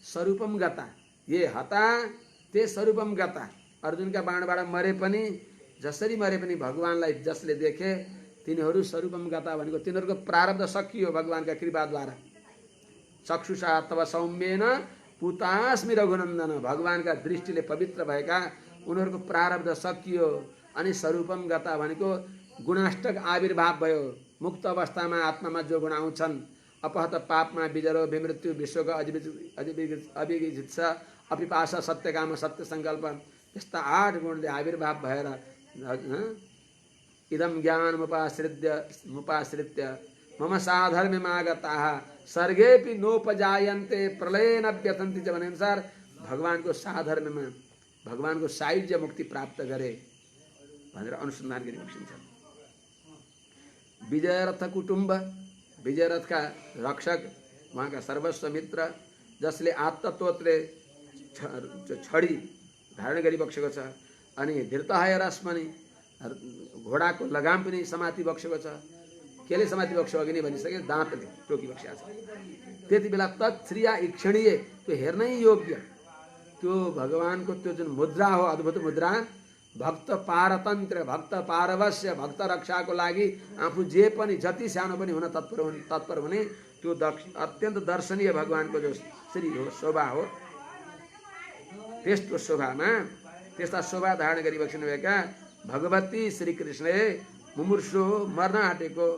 स्वरूपम गता ये हता ते स्वरूपम गता अर्जुनका बाणबाट मरे पनि जसरी मरे पनि भगवानलाई जसले देखे तिनीहरू स्वरूपम गता भनेको तिनीहरूको प्रारब्ध सकियो भगवानका कृपाद्वारा चक्षुषा तव सौम्येन पुतास्मि रघुनन्दन भगवानका दृष्टिले पवित्र भएका उनीहरूको प्रारब्ध सकियो अनि स्वरूपम गता भनेको गुणाष्टक आविर्भाव भयो मुक्त अवस्थामा आत्मामा जो गुण आउँछन् अपहत पापमा विजरो विमृत्यु विश्वको अभिजित्सा अपिपासा सत्यकाम सत्य सङ्कल्प यस्ता 8 गुणले आविर्भाव भएर इदम ज्ञान मुपाश्रित्य मम साधर्म्यमागताः सर्गेपि नोपजायन्ते प्रलयेन व्यथन्ति च भने अनुसार भगवानको साधर्म्यमा भगवानको सायुज्य मुक्ति प्राप्त गरे भनेर अनुसन्धान गरिबक्सिन्छ विजयरथ कुटुम्ब विजयरथका रक्षक उहाँका सर्वस्व मित्र जसले आत्ततोत्रले छडी धारण गरिबक्सेको छ अनि धृतहय रश्मनि घोडाको लगाम पनि समाति बक्सेको छ केले समाति बक्स्यो अघि नै भनिसके दाँतले टोकिबक्स्या छ त्यति बेला तत्श्रिया इक्षणीय त्यो हेर्नै योग्य त्यो भगवानको त्यो जुन मुद्रा हो अद्भुत मुद्रा भक्त पारतन्त्र भक्त पारवश्य भक्त रक्षाको लागि आफू जे पनि जति सानो पनि हुन तत्पर हुने त्यो अत्यन्त दर्शनीय भगवानको जो श्री हो शोभा हो त्यस्तो शोभामा त्यस्ता शोभा धारण गरिबक्सिनु भएका भगवती श्रीकृष्णले मुमुर्षु मर्न आँटेको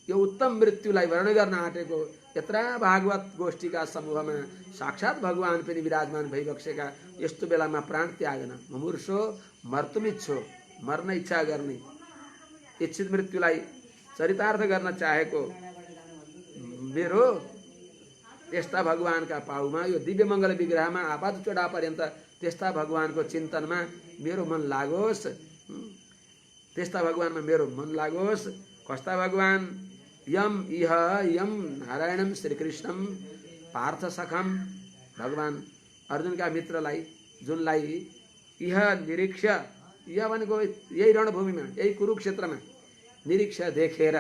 यो उत्तम मृत्युलाई वर्ण गर्न आँटेको यत्रा भागवत गोष्ठीका समूहमा साक्षात भगवान पनि विराजमान भइबक्सेका यस्तो बेलामा प्राण त्यागन मुमुर्षो मर्तुमिच्छो मर्न इच्छा गर्ने इच्छित मृत्युलाई चरितार्थ गर्न चाहेको मेरो त्यस्ता भगवानका पाउमा यो दिव्य मङ्गल विग्रहमा आपात चोडा पर्यन्त त्यस्ता भगवानको चिन्तनमा मेरो मन लागोस् त्यस्ता भगवानमा मेरो मन लागोस् कस्ता भगवान यम इह यम नारायणम श्रीकृष्णम पार्थ सखम भगवान अर्जुनका मित्रलाई जुनलाई इह निरीक्ष यह भनेको यही रणभूमिमा यही कुरुक्षेत्रमा निरीक्ष देखेर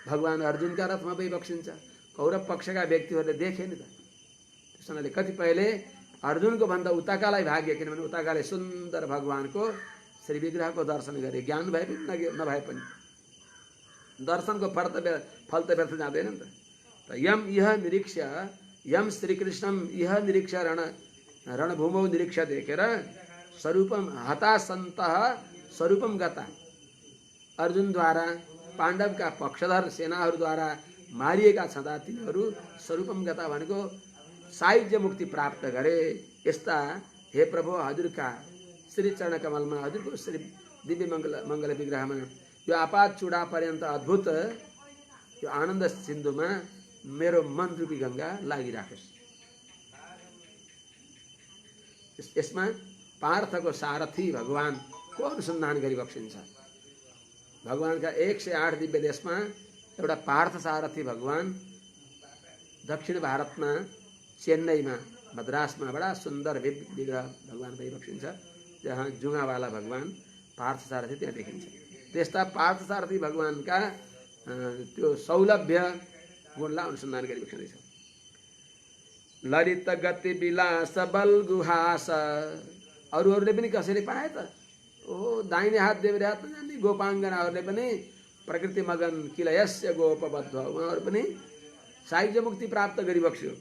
भगवान अर्जुनका रथमा बक्सिन्छ कौरव पक्षका व्यक्तिहरूले देखे नि त त्यसैले कतिपयले अर्जुनको भन्दा उताकालाई भाग्य किनभने उताकाले सुन्दर भगवानको श्री विग्रहको दर्शन गरे ज्ञान भए पनि नभए पनि दर्शनको फल त व्यर्थ जाँदैन नि त यम इह निरीक्ष यम श्रीकृष्णम इह निरीक्ष रणभूमौ निरीक्ष देखेर स्वरूपम हता सन्तः स्वरूपम गता अर्जुनद्वारा पाण्डवका पक्षधर सेनाहरूद्वारा मारिएका छँदा तिनीहरू स्वरूपम गता भनेको सायुज्य मुक्ति प्राप्त गरे। यस्ता हे प्रभु हजुरका श्री चरण कमलमा हजुरको श्री दिव्य मङ्गल विग्रहमा यो आपात चूडा पर्यन्त अद्भुत यो आनन्द सिन्धुमा मेरो मन रूपी गङ्गा लागिराखोस्। यसमा पार्थको सारथी भगवानको अनुसन्धान गरी बक्सिन्छ। भगवानका 108 दिव्य देशमा एउटा पार्थ सारथी भगवान दक्षिण भारतमा चेन्नईमा मद्रासमा बडा सुन्दर विग्रह भगवान भई बक्सिन्छ, जहाँ जुगावाला भगवान पार्थ सारथी त्यहाँ देखिन्छ। त्यस्ता पार्थ सारथी भगवानका त्यो सौलभ्य गुणलाई अनुसन्धान गरी बक्सिँदैछ। ललित गति विलास बल गुहास, अरूहरूले पनि कसैले पाए त? ओ दाहिने हात देब्रे हात नजान्ने गोपाङ्गनाहरूले पनि प्रकृति मगन किल यस्य गोपबद्ध, उहाँहरू पनि सायुज्य मुक्ति प्राप्त गरी बक्स्यो।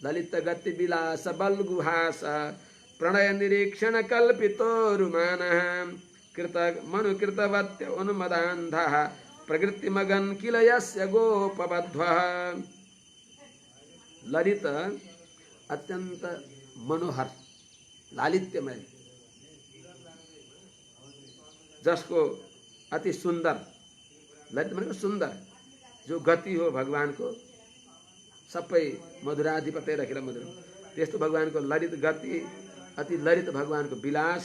ललित गति विलास बल गुहास प्रणय निरीक्षण कल्पितो रुमानः कृत मनु कृतवत्य उन्मदान्धः प्रकृति मगन किल यस्य गोपबद्ध्वः। ललित अत्यंत मनोहर लालित्यमय, जसको अति सुंदर, ललित भनेको सुंदर, जो गति हो भगवानको सबै मधुराधिपत्य राखेर मधुर, त्यस्तो भगवानको ललित गति, अति ललित भगवानको विलास,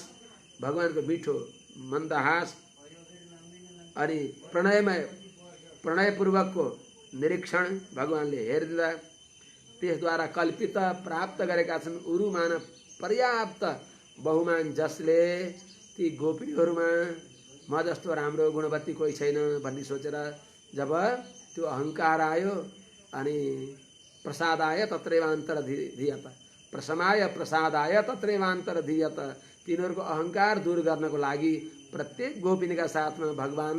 भगवानको मिठो मन्दहास अनि प्रणयपूर्वकको निरीक्षण भगवानले हेरिदिँदा त्यसद्वारा कल्पित प्राप्त गरेका छन् उरुमान पर्याप्त बहुमान, जसले ती गोपीहरूमा म जस्तो राम्रो गुणवती कोही छैन भन्ने सोचेर जब त्यो अहंकार आयो अनि प्रसादाय तत्रैवान्तर धीयत, प्रसमाय प्रसादाय तत्रैवान्तर धीयत, तिनीहरूको अहंकार दूर गर्नको लागि प्रत्येक गोपिनीका साथमा भगवान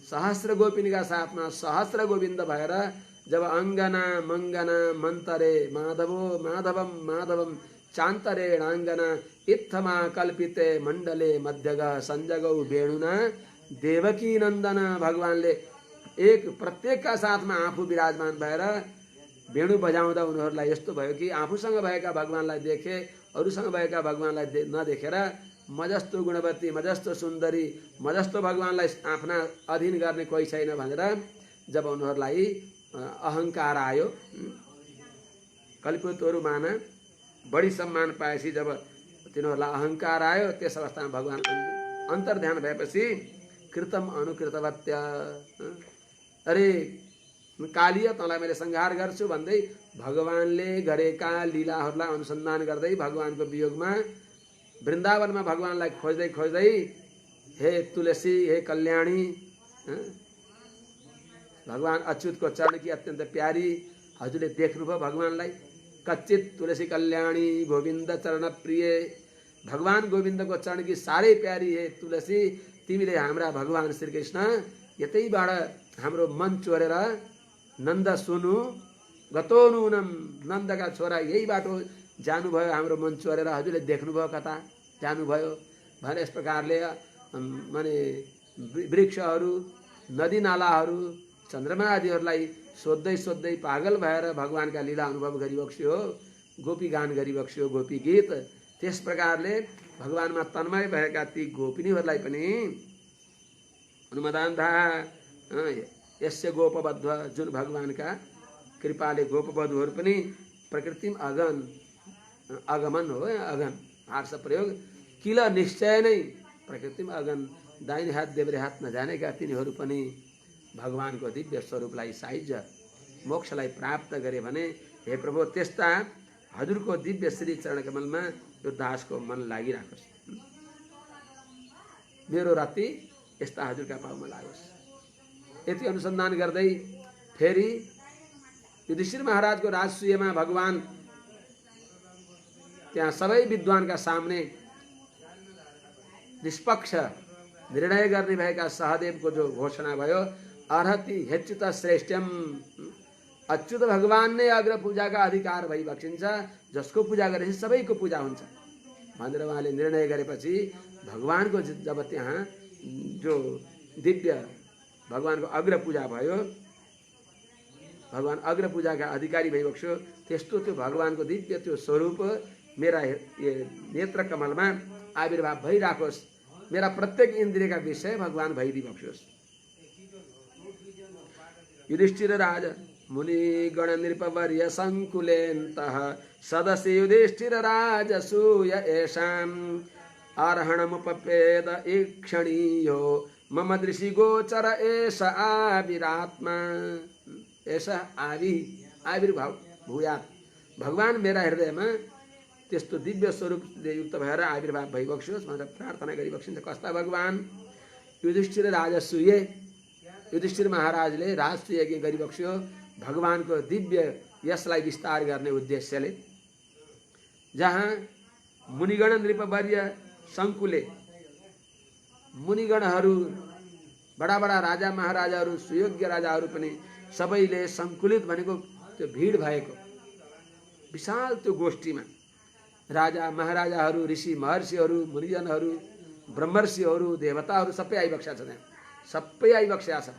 सहस्र गोपिनीका साथमा सहस्र गोविन्द भएर जब अङ्गना मङ्गना मन्तरे माधवो माधवम माधवम चान्तरेणाङ्गना इत्थमा कल्पिते मण्डले मध्यग संजगौ वेणुना देवकी नन्दन, भगवानले एक प्रत्येकका साथमा आफू विराजमान भएर वेणु बजाउँदा उनीहरूलाई यस्तो भयो कि आफूसँग भएका भगवानलाई देखे, अरूसँग भएका भगवानलाई नदेखेर म जस्तो गुणवती, म जस्तो सुन्दरी, म जस्तो भगवानलाई आफ्ना अधीन गर्ने कोही छैन भनेर जब उनीहरूलाई अहंकार आयो, कल्पितोरु माना बढी सम्मान पाएपछि जब तिनीहरूलाई अहंकार आयो, त्यस अवस्थामा भगवान अन्तर्ध्यान भएपछि कृतम अनुकृतवत्य, अरे कालिय तँलाई मैले संहार गर्छु भन्दै भगवानले गरेका लीलाहरूलाई अनुसन्धान गर्दै भगवानको वियोगमा वृन्दावनमा भगवानलाई खोज्दै खोज्दै हे तुलसी, हे कल्याणी, भगवान अच्युतको चरण की अत्यंत प्यारी हजुरले देख्नुभयो भगवानलाई। कच्चित तुलसी कल्याणी गोविन्द चरण प्रिय, भगवान गोविन्दको चरण की साह्रै प्यारी हे तुलसी, तिमीले हाम्रा भगवान श्रीकृष्ण यतैबाट हाम्रो मन चोरेर नन्द सुनु गतोनुनम, नन्दका छोरा यही बाटो जानुभयो, हाम्रो मन चोरेर हजुरले देख्नुभयो, कता जानुभयो भने यस प्रकारले माने वृक्षहरू, नदी नालाहरू, चन्द्रमा आदिहरूलाई सोध्दै सोध्दै पागल भएर भगवानका लीला अनुभव गरिबक्स्यो, गोपी गान गरिबक्स्यो, गोपी गीत। त्यस प्रकारले भगवानमा तन्मय भएका ती गोपिनीहरूलाई पनि अनुमदान्धा यस्य गोपबद्ध, जुन भगवानका कृपाले गोपबद्धहरू पनि प्रकृतिम अगन, अगमन हो, अगन आर्ष प्रयोग, किल निश्चय नै प्रकृतिम अगन, दाहिने हात देब्रे हात नजानेका तिनीहरू पनि भगवानको दिव्य स्वरूपलाई सायुज्य मोक्षलाई प्राप्त गरे भने हे प्रभु त्यस्ता हजुरको दिव्य श्री चरण कमलमा यो दासको मन लागिराखोस्, मेरो रति यस्ता हजुरका पाउमा लागोस्। यति अनुसन्धान गर्दै फेरि युधिष्ठिर महाराजको राजसूयमा भगवान त्यहाँ सबै विद्वानका सामने निष्पक्ष निर्णय गर्ने भएका सहदेवको जो घोषणा भयो, अर्हति हेच्युत श्रेष्ठ्यम, अच्युत भगवान नै अग्र पूजाका अधिकार भई बक्सिन्छ, जसको पूजा गरेपछि सबैको पूजा हुन्छ भनेर उहाँले निर्णय गरेपछि भगवानको जब त्यहाँ जो दिव्य भगवानको अग्र पूजा भयो, भगवान अग्र पूजाका अधिकारी भइबक्स्यो। त्यस्तो त्यो भगवानको दिव्य त्यो स्वरूप मेरा नेत्र कमलमा आविर्भाव भइराखोस्, मेरा प्रत्येक इन्द्रियका विषय भगवान भइदिबक्स्योस्। युधिष्ठिर राज मुनिगण नृपवर्य सङ्कुलेन्तः सदसि युधिष्ठिर राजसूय येषाम् अर्हणमुपपेद ईक्षणीयो मम दृशि गोचर एष आविरात्मा। ऐसा आविर्भाव भूयात्, भगवान मेरा हृदयमा त्यस्तो दिव्य स्वरूपले युक्त भएर आविर्भाव भइबक्स्योस् भनेर प्रार्थना गरिबक्सिन्छ। कस्ता भगवान? युधिष्ठिर राजसूय, युधिष्ठिर महाराजले राजसूय यज्ञ गरिबक्स्यो भगवानको दिव्य यसलाई विस्तार गर्ने उद्देश्यले। जहाँ मुनिगण नृपवर्य सङ्कुले, मुनिगणहरू, बडा बडा राजा महाराजाहरू, सुयोग्य राजाहरू पनि सबैले सङ्कुलित भनेको त्यो भिड भएको विशाल त्यो गोष्ठीमा राजा महाराजाहरू, ऋषि महर्षिहरू, मुनिजनहरू, ब्रह्मर्षिहरू, देवताहरू सबै आइबक्सेका छन्। त्यहाँ सबै आइबक्सेका छ।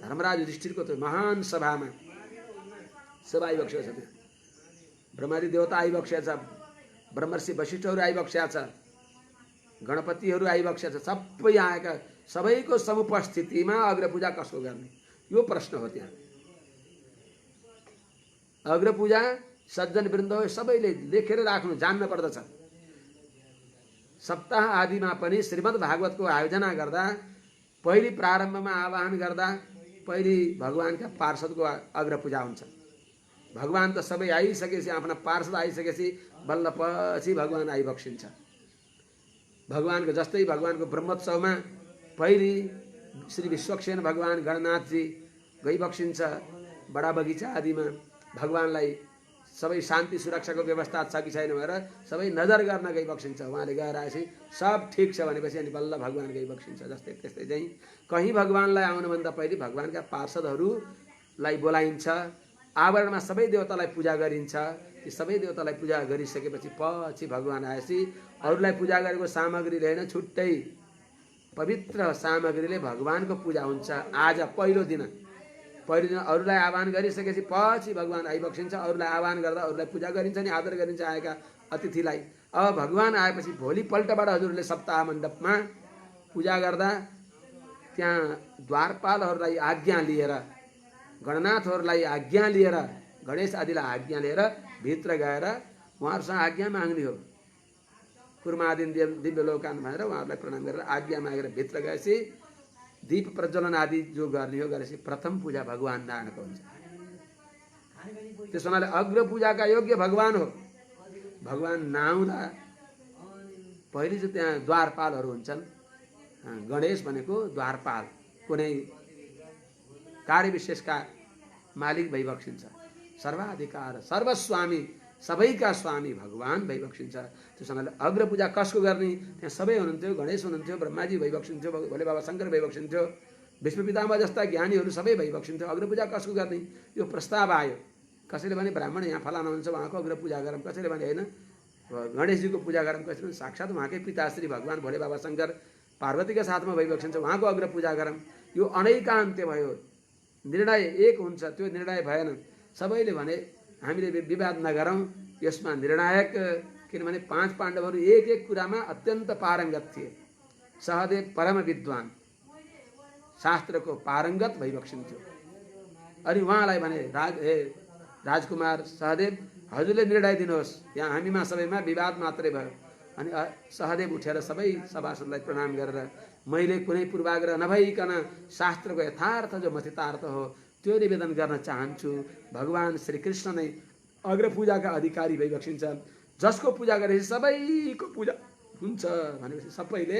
धर्मराज युधिष्ठिरको त्यो महान सभामा सब आइबक्सेको छ। त्यहाँ ब्रह्मादि देवता आइबक्सेका छ, ब्रह्मर्षि वशिष्ठहरू आइबक्सेका छ, गणपतिहरू आइबक्सेका छ। सबै आएका सबैको समुपस्थितिमा अग्रपूजा कसो गर्ने, यो प्रश्न हो। त्यहाँ अग्रपूजा सज्जन वृन्द सबैले लेखेर राख्नु जान्न पर्दछ। सप्ताह आदिमा पनि श्रीमद् भागवतको आयोजना गर्दा पहिले प्रारम्भमा आवाहन गर्दा पहिले भगवानका पार्षदको अग्रपूजा हुन्छ। भगवान त सबै आइसकेपछि, आफ्ना पार्षद आइसकेपछि बल्ल पछि भगवान आइबक्सिन्छ। भगवानको जस्तै भगवानको ब्रह्मोत्सवमा पहिले श्री विश्वक्सेन भगवान गणनाथजी गइबक्सिन्छ बडा बगैँचा आदिमा। भगवानलाई सबै शान्ति सुरक्षाको व्यवस्था छ कि छैन भनेर सबै नजर गर्न गइबक्सिन्छ। उहाँले गएर आएपछि सब ठिक छ भनेपछि अनि बल्ल भगवान गइबक्सिन्छ। जस्तै त्यस्तै चाहिँ कहीँ भगवानलाई आउनुभन्दा पहिले भगवानका पार्षदहरूलाई बोलाइन्छ। आवरणमा सबै देवतालाई पूजा गरिन्छ। ती सबै देवतालाई पूजा गरिसकेपछि पछि भगवान आएपछि अरूलाई पूजा गरेको सामग्रीले होइन, छुट्टै पवित्र सामग्रीले भगवानको पूजा हुन्छ। आज पहिलो दिन अरूलाई आह्वान गरिसकेपछि पछि भगवान आइबक्सिन्छ। अरूलाई आह्वान गर्दा अरूलाई पूजा गरिन्छ नि, आदर गरिन्छ आएका अतिथिलाई। अब भगवान आएपछि भोलिपल्टबाट हजुरले सप्ताह मण्डपमा पूजा गर्दा त्यहाँ द्वारपालहरूलाई आज्ञा लिएर, गणनाथहरूलाई आज्ञा लिएर, गणेश आदिलाई आज्ञा लिएर भित्र गएर उहाँहरूसँग आज्ञा माग्ने हो। कुर्मादिन दिव्य लोकान भनेर उहाँहरूलाई प्रणाम गरेर आज्ञा मागेर भित्र गएपछि दीप प्रज्वलन आदि जो गर्ने हो गरेपछि प्रथम पूजा भगवान नारायणको हुन्छ। त्यस हुनाले अग्र पूजाका योग्य भगवान हो। भगवान नआउँदा पहिले चाहिँ त्यहाँ द्वारपालहरू हुन्छन्। गणेश भनेको द्वारपाल, कुनै कार्य विशेषका मालिक भइबक्सिन्छ। सर्वाधिकार सर्वस्वामी, सबैका स्वामी भगवान भइबक्सिन्छ। त्यस हुनाले अग्र पूजा कसको गर्ने? त्यहाँ सबै हुनुहुन्थ्यो। गणेश हुनुहुन्थ्यो, ब्रह्माजी भइबक्सिन्थ्यो, भोले बाबा शङ्कर भइबक्सिन्थ्यो, विष्णु पितामह जस्ता ज्ञानीहरू सबै भइबक्सिन्थ्यो। अग्र पूजा कसको गर्ने यो प्रस्ताव आयो। कसैले भने ब्राह्मण यहाँ फलाना हुन्छ उहाँको अग्र पूजा गरौँ, कसैले भने होइन गणेशजीको पूजा गरौँ, कसैले भने साक्षात् उहाँकै पिताश्री भगवान भोले बाबा शङ्कर पार्वतीका साथमा भइबक्सिन्छ उहाँको अग्र पूजा गरौँ। यो अनैकान्त्य भयो, निर्णय एक हुन्छ, त्यो निर्णय भएन। सबैले भने हामीले विवाद नगरौँ, यसमा निर्णायक, किनभने 5 पाण्डवहरू एक एक कुरामा अत्यन्त पारङ्गत थिए। सहदेव परम विद्वान, शास्त्रको पारङ्गत भइबक्सिन्थ्यो। अनि उहाँलाई भने राजकुमार सहदेव हजुरले निर्णय दिनुहोस्, यहाँ हामीमा सबैमा विवाद मात्रै भयो। अनि सहदेव उठेर सबै सभासदलाई प्रणाम गरेर मैले कुनै पूर्वाग्रह नभइकन शास्त्रको यथार्थ जो मथितार्थ हो त्यो निवेदन गर्न चाहन्छु। भगवान श्रीकृष्ण नै अग्र पूजाका अधिकारी भइबक्सिन्छ। जसको पूजा गरेपछि सबैको पूजा हुन्छ भनेपछि सबैले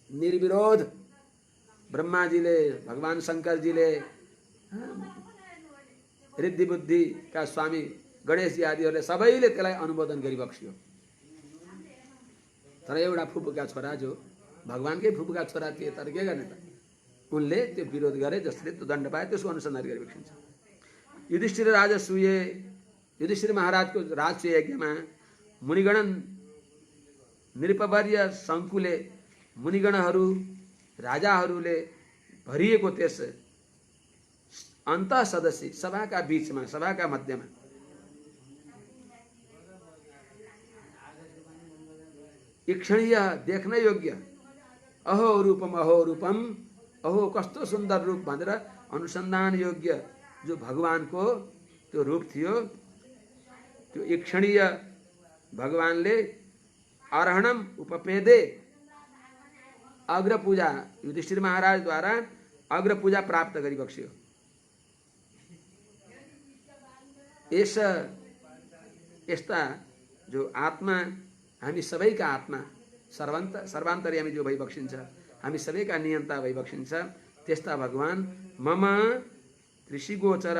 निर्विरोध, ब्रह्माजीले, भगवान शङ्करजीले, रिद्धि बुद्धिका स्वामी गणेशजी आदिहरूले सबैले त्यसलाई अनुमोदन गरिबक्सियो। तर एउटा फुपूका छोरा जो भगवानकै फुपूका छोरा थिए, तर के गर्ने त, उनले त्यो विरोध गरे, जसले त्यो दण्ड पाए त्यसको अनुसन्धान गरिबक्सिन्छ। युधिष्ठिर राजसूय, युधिष्ठिर महाराजको राजसूय यज्ञमा मुनिगण नृपवर्य सङ्कुले, मुनिगणहरू राजाहरूले भरिएको त्यस अन्त सदस्य सभाका बीचमा, सभाका मध्यमा ईक्षणीय, देख्न योग्य, अहो रूपम अहो कस्तो सुन्दर रूप भनेर अनुसन्धान योग्य जो भगवानको त्यो रूप थियो, त्यो ईक्षणीय भगवानले अर्हणम उपपेदे, अग्रपूजा युधिष्ठिर महाराजद्वारा अग्रपूजा प्राप्त गरिबक्स्यो। यस्ता जो आत्मा, हामी सबैका आत्मा सर्वान्तर्यामी जो भइबक्सिन्छ, हामी सबैका नियन्ता भइबक्सिन्छ, त्यस्ता भगवान मम त्रिशिगोचर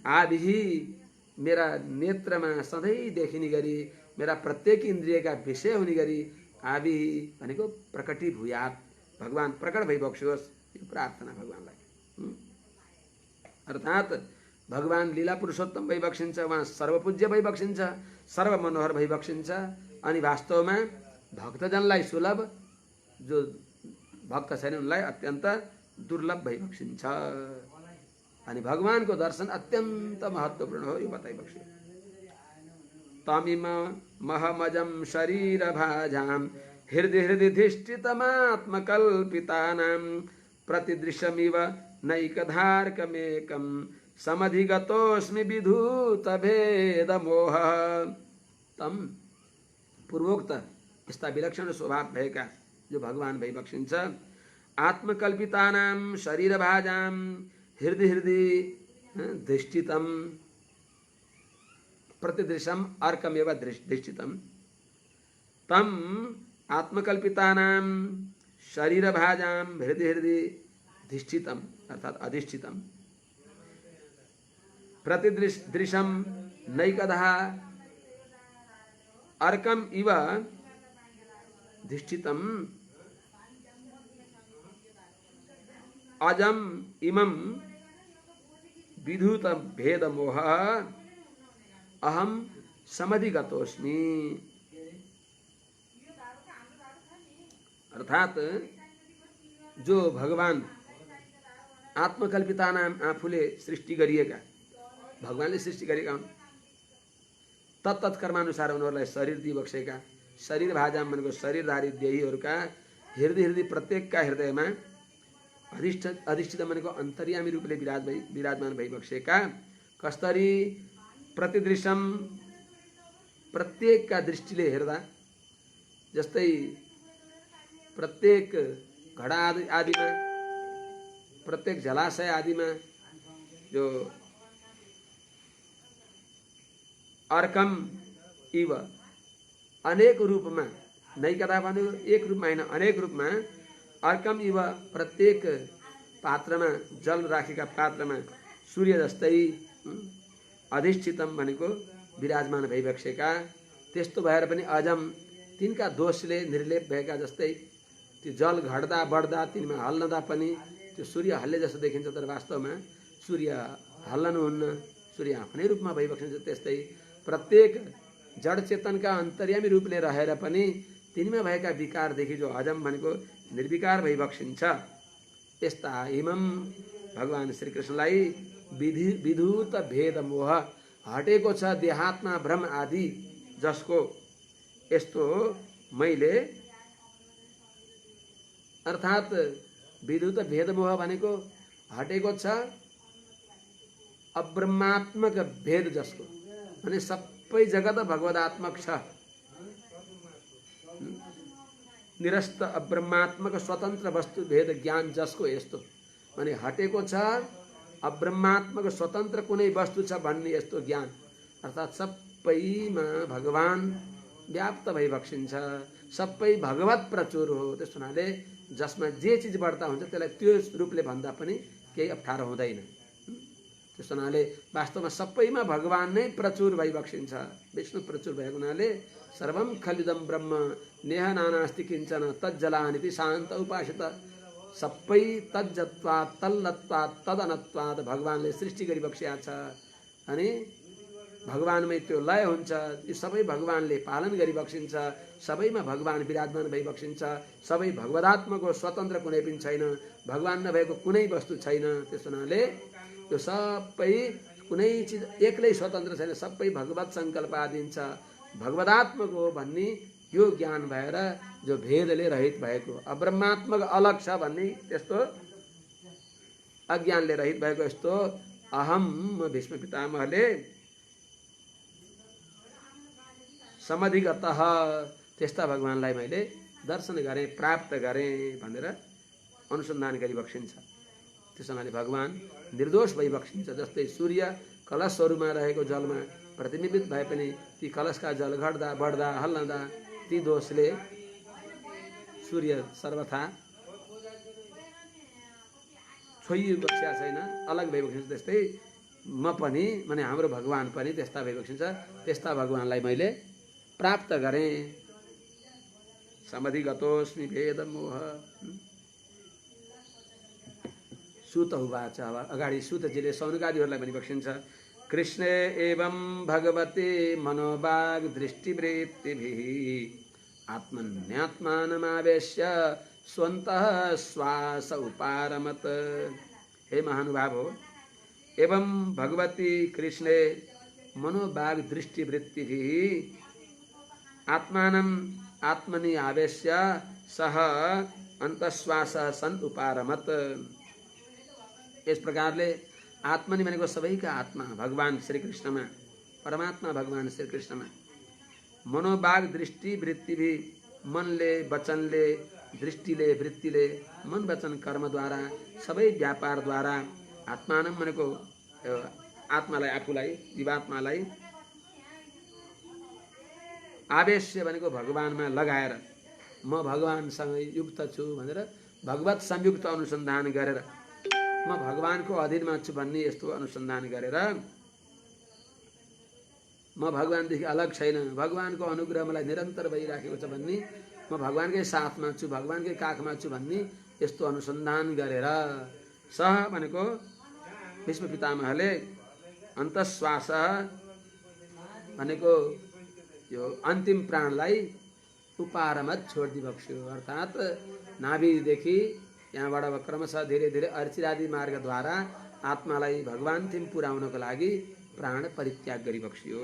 आदि, मेरा नेत्रमा सधैँ देखिने गरी, मेरा प्रत्येक इन्द्रियका विषय हुने गरी, आदि भनेको प्रकटी भूयात, भगवान प्रकट भइबक्सियोस्, यो प्रार्थना भगवानलाई। अर्थात् भगवान लीला पुरुषोत्तम भइबक्सिन्छ, उहाँ सर्वपूज्य भइबक्सिन्छ, सर्वमनोहर भइबक्सिन्छ, अनि वास्तवमा भक्तजनलाई सुलभ, जो भक्त छैन उनलाई अत्यन्त दुर्लभ भइबक्सिन्छ। अनि भगवानको दर्शन अत्यन्त महत्त्वपूर्ण हो, यो बताइबक्स्यो। तमिम महमजम शरीर भाजाम हृदय धिष्ठितमात्मकल्पितानां प्रतिदृश्यमिव नैकधार्कमेकं समधिगतोऽस्मि विधूत भेद मोह। तम पूर्वोक्त यस्ता विलक्षण स्वभाव भएका जो भगवान भइबक्सिन्छ, आत्मकल्पितानां शरीर भाजाम हृदय धिष्ठितम प्रतिदृशम अर्कमेव धिष्ठितम, तम आत्मकल्पितानां शरीर भाजाम हृदय धिष्ठितम अर्थात अधिष्ठितम, प्रतिदृशम नैकधा अर्कम इव धिष्ठितम अजम इमं विधूत भेद मोह अहम समधिगतोस्मि। अर्थात जो भगवान आत्मकल्पितानाम, आफूले सृष्टि गरिएका, भगवानले सृष्टि गरेका हुन्, तत्तत् कर्मानुसार उनीहरूलाई शरीर दिइबक्सेका, शरीर भाजाम भनेको शरीरधारी देहीहरूका हृदय प्रत्येकका हृदयमा अधिष्ठित भनेको अन्तर्यामी रूपले विराजमान भइबक्सेका, कस्तरी प्रतिदृश्यम प्रत्येकका दृष्टिले हेर्दा, जस्तै प्रत्येक घडा आदिमा, प्रत्येक जलाशय आदिमा जो अर्कम इव अनेक रूपमा, नैकदा भनेको एक रूपमा होइन अनेक रूपमा, अर्कम इव प्रत्येक पात्रमा, जल राखेका पात्रमा सूर्य जस्तै अधिष्ठितम भनेको विराजमान भइबक्सेका, त्यस्तो भएर पनि अजम तिनका दोषले निर्लेप भएका, जस्तै त्यो जल घट्दा बढ्दा तिनमा हल्लदा पनि त्यो सूर्य हल्ले जस्तो देखिन्छ, तर वास्तवमा सूर्य हल्लनुहुन्न, सूर्य आफ्नै रूपमा भइबक्सिन्छ। त्यस्तै प्रत्येक जड चेतनका अन्तर्यामी रूपले रहेर पनि तिनीमा भएका विकारदेखि जो अजम भनेको निर्विकार भइबक्सिन्छ, यस्ता इमम भगवान श्रीकृष्णलाई विधूत भेद मोह हटेको छ देहात्मा भ्रम आदि, जसको यस्तो मैले, अर्थात विधूत भेद मोह भनेको हटेको छ अब्रह्मात्मक भेद, जसको भने सबै जगत भगवदात्मक छ, निरस्त अब्रह्मात्मक स्वतन्त्र वस्तु भेद ज्ञान, जसको यस्तो भने हटेको छ अब्रह्मात्मक स्वतन्त्र कुनै वस्तु छ भन्ने यस्तो ज्ञान, अर्थात सबैमा भगवान व्याप्त भइबक्सिन्छ, सबै भगवत प्रचुर हो। त्यस हुनाले जसमा जे चिज बढ्ता हुन्छ त्यसलाई त्यो रूपले भन्दा पनि केही अप्ठ्यारो हुँदैन। त्यस हुनाले वास्तवमा सबैमा भगवान नै प्रचुर भइबक्सिन्छ, विष्णु प्रचुर भएको हुनाले सर्वम खलिदम ब्रह्म नेह नानास्ति किञ्चन तज्जलानिति शान्त उपासित, सबै तज्जत्वात् तल्लत्वात् तदनत्वात् भगवानले सृष्टि गरिबक्सिया छ। अनि भगवानमै त्यो लय हुन्छ। यो सबै भगवानले पालन गरिबक्सिन्छ, सबैमा भगवान विराजमान भइबक्सिन्छ। सबै भगवदात्मक हो, स्वतन्त्र कुनै पनि छैन, भगवान नभएको कुनै वस्तु छैन। त्यस हुनाले यो सबै कुनै चिज एक्लै स्वतन्त्र छैन, सबै भगवत सङ्कल्पाधीन छ, भगवदात्मक हो भन्ने यो ज्ञान भएर जो भेदले रहित भएको, अब्रह्मात्मक अलग छ भन्ने त्यस्तो अज्ञानले रहित भएको यस्तो अहम भीष्म पितामहले समधिगतः त्यस्ता भगवानलाई मैले दर्शन गरेँ, प्राप्त गरेँ भनेर अनुसन्धान गरिबक्सिन्छ। त्यस हुनाले भगवान निर्दोष भइबक्सिन्छ। जस्तै सूर्य कलशहरूमा रहेको जलमा प्रतिबिम्बित भए पनि ती कलशका जल घट्दा बढ्दा हल्लँदा ती दोषले सूर्य सर्वथा छोइएको छैन, अलग भइबक्सिन्छ। त्यस्तै म पनि माने हाम्रो भगवान पनि त्यस्ता भइबक्सिन्छ। त्यस्ता भगवानलाई मैले प्राप्त गरेँ। समधिगतोऽस्मि भेदमोह। सूत उवाच। अब अगाडि सूतजीले सौनकादिहरूलाई भनिबक्सिन्छ, कृष्णे एवं भगवते मनोवाग दृष्टिवृत्तिभिः आत्मन्यात्मानमावेश्य स्वन्तः श्वास उपारमत। हे महानुभाव हो, एवं भगवती कृष्णे मनोवाग दृष्टिवृत्तिभिः आत्मानं आत्मनि आवेश्य सह अंतश्वास सन उपारमत। इस प्रकारले आत्मनि भनेको सबैका आत्मा भगवान श्री कृष्णमा, परमात्मा भगवान श्री कृष्णमा मनोवाग दृष्टि वृत्ति भी मनले वचनले दृष्टिले वृत्तिले मन वचन कर्मद्वारा सबै व्यापारद्वारा आत्मानं भनेको आत्मालाई आफूलाई जीवात्मालाई आवेश्य भनेको भगवानमा लगाएर म भगवानसँग युक्त छु भनेर भगवत संयुक्त अनुसन्धान गरेर म भगवानको अधीनमा छु भन्ने यस्तो अनुसन्धान गरेर म भगवानदेखि अलग छैन, भगवानको अनुग्रह मलाई निरन्तर भइराखेको छ भन्ने, म भगवानकै साथमा छु, भगवानकै काखमा छु भन्ने यस्तो अनुसन्धान गरेर सह भनेको भीष्म पितामहले अन्तश्वास भनेको यो अन्तिम प्राणलाई उपारमत छोडिदिबक्स्यो। अर्थात् नाभिदेखि यहाँबाट क्रमशः धीरे धीरे अर्चिरादि मार्गद्वारा आत्मालाई भगवानथिम पुर्याउनको लागि प्राण परित्याग गरिबक्स्यो।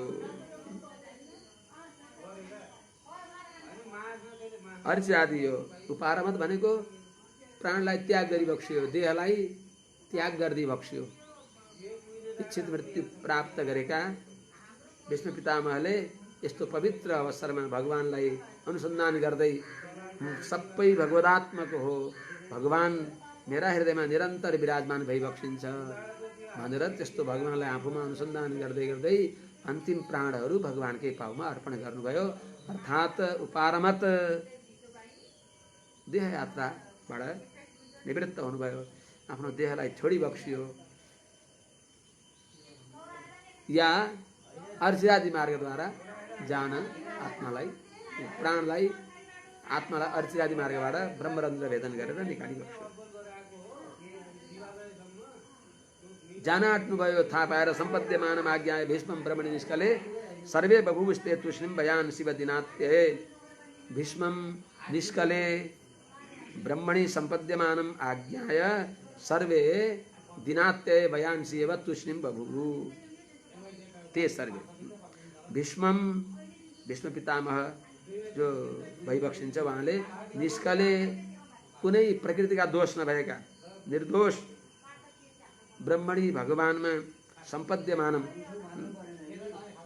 अर्चिरादि यो उपारमत भनेको प्राणलाई त्याग गरिबक्स्यो, देहलाई त्याग गरिदिबक्स्यो। इच्छित मृत्यु प्राप्त गरेका भीष्म पितामहले यस्तो पवित्र अवसरमा भगवानलाई अनुसन्धान गर्दै सबै भगवदात्मक हो, भगवान मेरा हृदयमा निरन्तर विराजमान भइबक्सिन्छ भनेर त्यस्तो भगवानलाई आफूमा अनुसन्धान गर्दै गर्दै अन्तिम प्राणहरू भगवानकै पाउमा अर्पण गर्नुभयो। अर्थात् उपारमत देह यात्राबाट निवृत्त हुनुभयो, आफ्नो देहलाई छोडिबक्सियो या अर्चिरादि मार्गद्वारा जान आत्मालाई प्राणलाई आत्मालाई अर्चिरादि मार्गबाट ब्रह्मरन्ध्र भेदन गरेर निकालिबक्स्यो। जान आँट्नुभयो, थाहा पाएर सम्पद्यमानम् आज्ञाय भीष्मं ब्रह्मणि निष्कले सर्वे बभूवस्ते तूष्णीं भयान् शिवदिनात्ये। भीष्मं निष्कले ब्रह्मणि सम्पद्यमानम् आज्ञाय सर्वे दिनात्ये भयान्सि एव तूष्णीं बभूवु। ते सर्वे भीष्मं भीष्म पितामह जो भइबक्सिन्छ उहाँले निष्कले कुनै प्रकृतिका दोष नभएका निर्दोष ब्रह्मणि भगवानमा सम्पद्यमानम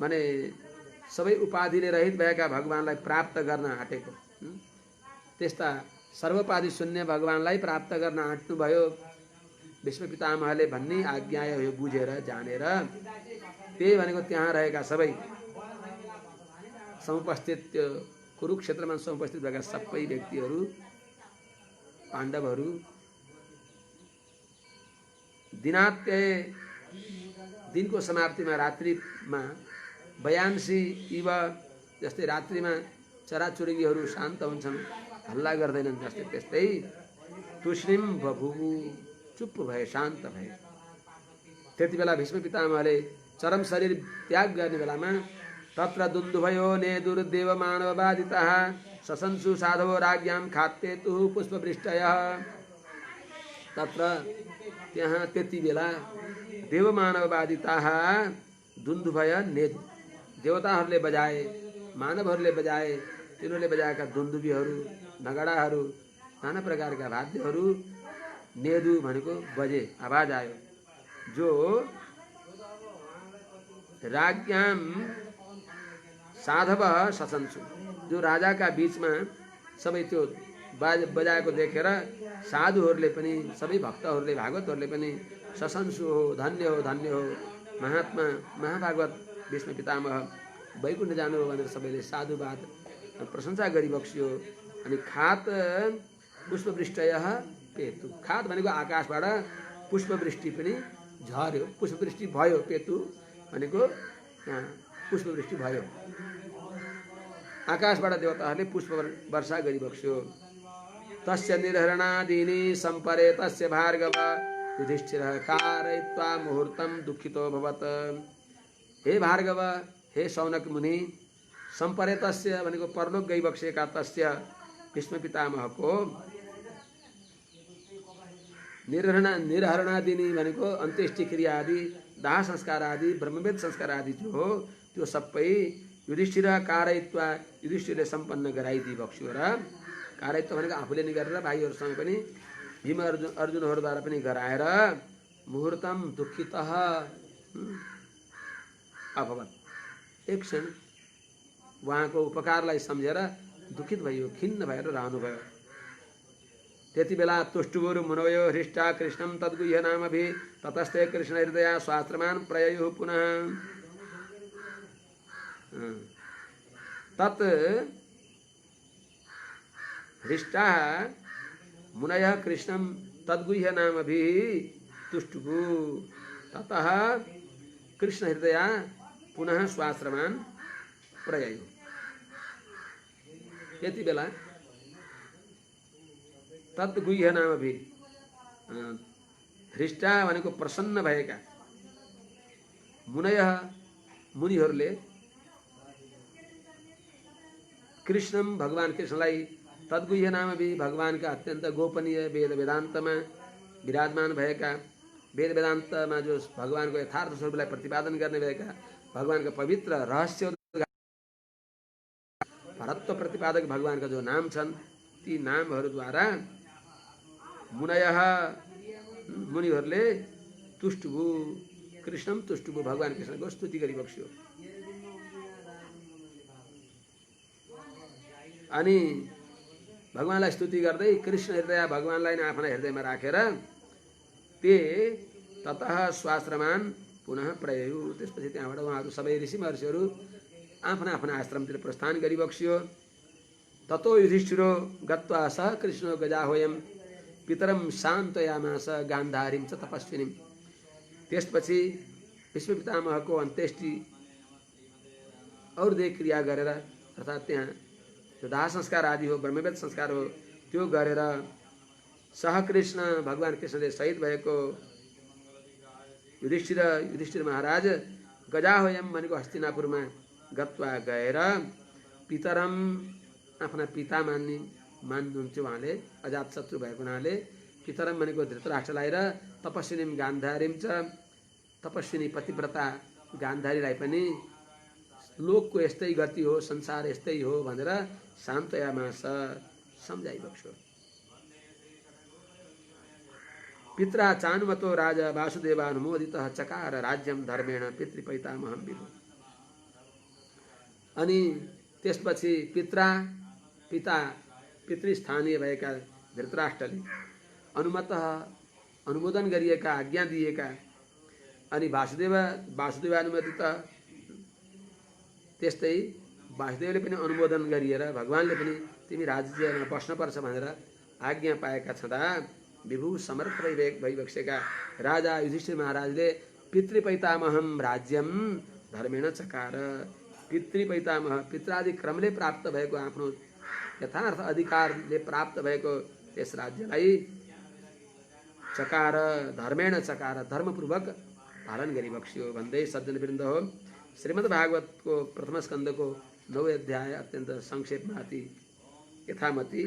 माने सबै उपाधिले रहित भएका भगवानलाई प्राप्त गर्न आँटेको, त्यस्ता सर्वोपाधि शून्य भगवानलाई प्राप्त गर्न आँट्नुभयो भीष्म पितामहले भन्ने आज्ञा यो बुझेर जानेर। त्यही भनेको त्यहाँ रहेका सबै समुपस्थित त्यो कुरुक्षेत्रमा समुपस्थित भएका सबै व्यक्तिहरू पाण्डवहरू दिनात्य दिनको समाप्तिमा रात्रिमा बयान्सी इव जस्तै रात्रिमा चराचुरुङ्गीहरू शान्त हुन्छन्, हल्ला गर्दैनन् जस्तै त्यस्तै तुष्णीम बभुवु चुप भए, शान्त भए। त्यति बेला भीष्म पितामहले चरम शरीर त्याग गर्ने बेलामा तत्र दुन्दुभयो नेदुर्देव मानववादितः ससंसु साधवो राज्ञां खात्येतुः पुष्पवृष्टयः। तत्र त्यहाँ त्यति बेला देवमानववादिताः दुन्दुभय नेदु देवताहरूले बजाए, मानवहरूले बजाए, तिनीहरूले बजाएका दुन्दुबीहरू, नगडाहरू, नाना प्रकारका वाद्यहरू, नेदु भनेको बजे, आवाज आयो, जो राज्ञाम साधव ससंसु, जो राजाका बीचमा सबै त्यो बजाएको देखेर साधुहरूले पनि, सबै भक्तहरूले, भागवतहरूले पनि ससंसु हो, धन्य हो, धन्य हो, महात्मा महाभागवत विष्णु पितामह वैकुण्ठ जानुभयो भनेर सबैले साधुवाद प्रशंसा गरिबक्सियो। अनि खात पुष्पवृष्टयः पेतु, खात भनेको आकाशबाट पुष्पवृष्टि पनि झर्यो, पुष्पवृष्टि भयो, पेतु भनेको पुष्पवृष्टि भयो, आकाशबाट देवताहरूले पुष्प वर्षा गरिबक्स्यो। तस्य निर्हरणादीनि सम्परे तस्य भार्गव युधिष्ठिरः कारयित्वा मुहूर्तं दुःखितो भवत्। हे भार्गव, हे शौनक मुनि, सम्परे तस्य भनेको परलोक गइबक्सेका तस्य भीष्म पितामहको निर्हरणादिनी भनेको अन्त्येष्टि क्रिया आदि, दाह संस्कार आदि, ब्रह्मवेद संस्कार आदि जो हो त्यो सबै युधिष्ठिर कारयित्वा युधिष्ठिरले सम्पन्न गराइदिई बक्स्यो। र कारयित्व भनेको आफूले नि गरेर भाइहरूसँग पनि भीम अर्जुनहरूद्वारा पनि गराएर मुहूर्तम दुःखितः अभवत्, एक क्षण उहाँको उपकारलाई सम्झेर दुखित भयो, खिन्न भएर रहनुभयो। त्यति बेला तुष्टुबुरु मुनयो हृष्टा कृष्णं तद्गुह्य नामभि ततस्ते कृष्ण हृदया स्वास्त्रमान् प्रययुः पुनः। तत् हृष्टाः मुनयः कृष्णं तद्गुह्य नामभि तुष्टुबु ततः कृष्ण हृदया पुनः स्वाश्रमान् प्रययुः। यति बेला तद्गुह्य नामभि हृष्टा भनेको प्रसन्न भएका मुनयः मुनिहरूले कृष्णम भगवान कृष्णलाई तद्गुह्य नामभि भगवानका अत्यन्त गोपनीय वेद वेदान्तमा विराजमान भएका, वेद वेदान्तमा जो भगवानको यथार्थ स्वरूपलाई प्रतिपादन गर्ने भएका भगवानका पवित्र रहस्य परत्व प्रतिपादक भगवानका जो नाम छन् ती नामहरूद्वारा मुनयः मुनिहरूले तुष्टुभु कृष्णम तुष्टुभु भगवान कृष्णको स्तुति गरिबक्स्यो। अनि भगवानलाई स्तुति गर्दै कृष्ण हृदय भगवानलाई नै आफ्ना हृदयमा राखेर ते ततः स्वाश्रमान पुनः प्रययु। त्यसपछि त्यहाँबाट उहाँहरू सबै ऋषि महर्षिहरू आफ्ना आफ्ना आश्रमतिर प्रस्थान गरिबक्स्यो। ततो युधिष्ठिरो गत्वा सह कृष्णो गजाह्वयं पितरम शान्तयामास गान्धारीं च तपस्विनीं। त्यसपछि भीष्म पितामहको अन्त्येष्टि औरदै क्रिया गरेर अर्थात् त्यहाँ जो दाह संस्कार आदि हो, ब्रह्मवेद संस्कार हो, त्यो गरेर सहकृष्ण भगवान कृष्णले शहीद भएको युधिष्ठिर महाराज गजाह्वयम भनेको हस्तिनापुरमा गत्वा गएर पितरम आफ्ना पिता मान्नुहुन्थ्यो उहाँले, अजात शत्रु भएको हुनाले पितरम भनेको धृतराष्ट्रलाई र तपस्विनी गान्धारीं च तपस्विनी पतिव्रता गान्धारीलाई पनि लोकको यस्तै गति हो, संसार यस्तै हो भनेर शान्तयामास सम्झाइबक्स्यो। पित्रा चानुमतो राजा वासुदेवानुमोदितः चकार राज्यम धर्मेण पितृपैतामहं विभु। अनि त्यसपछि पितृस्थानीय भएका धृतराष्ट्रले अनुमोदन गरिएका, आज्ञा दिएका अनि वासुदेवानुमोदित त्यस्तै वासुदेवले पनि अनुमोदन गरिएर भगवानले पनि तिमी राज्यमा बस्नुपर्छ भनेर आज्ञा पाएका छँदा विभु समर्थ भइबक्सेका राजा युधिष्ठिर महाराजले पितृपैतामहं राज्यम धर्मेण चकार। पितृपैतामह पित्रादि क्रमले प्राप्त भएको आफ्नो यथार्थ अधिकारले प्राप्त भएको त्यस राज्यलाई चकार धर्मेण चकार धर्मपूर्वक पालन गरिबक्स्यो भन्दै सज्जनवृन्द हो श्रीमद् भागवतको प्रथम स्कन्धको 9 अध्याय अत्यन्त संक्षेपमा अति यथामति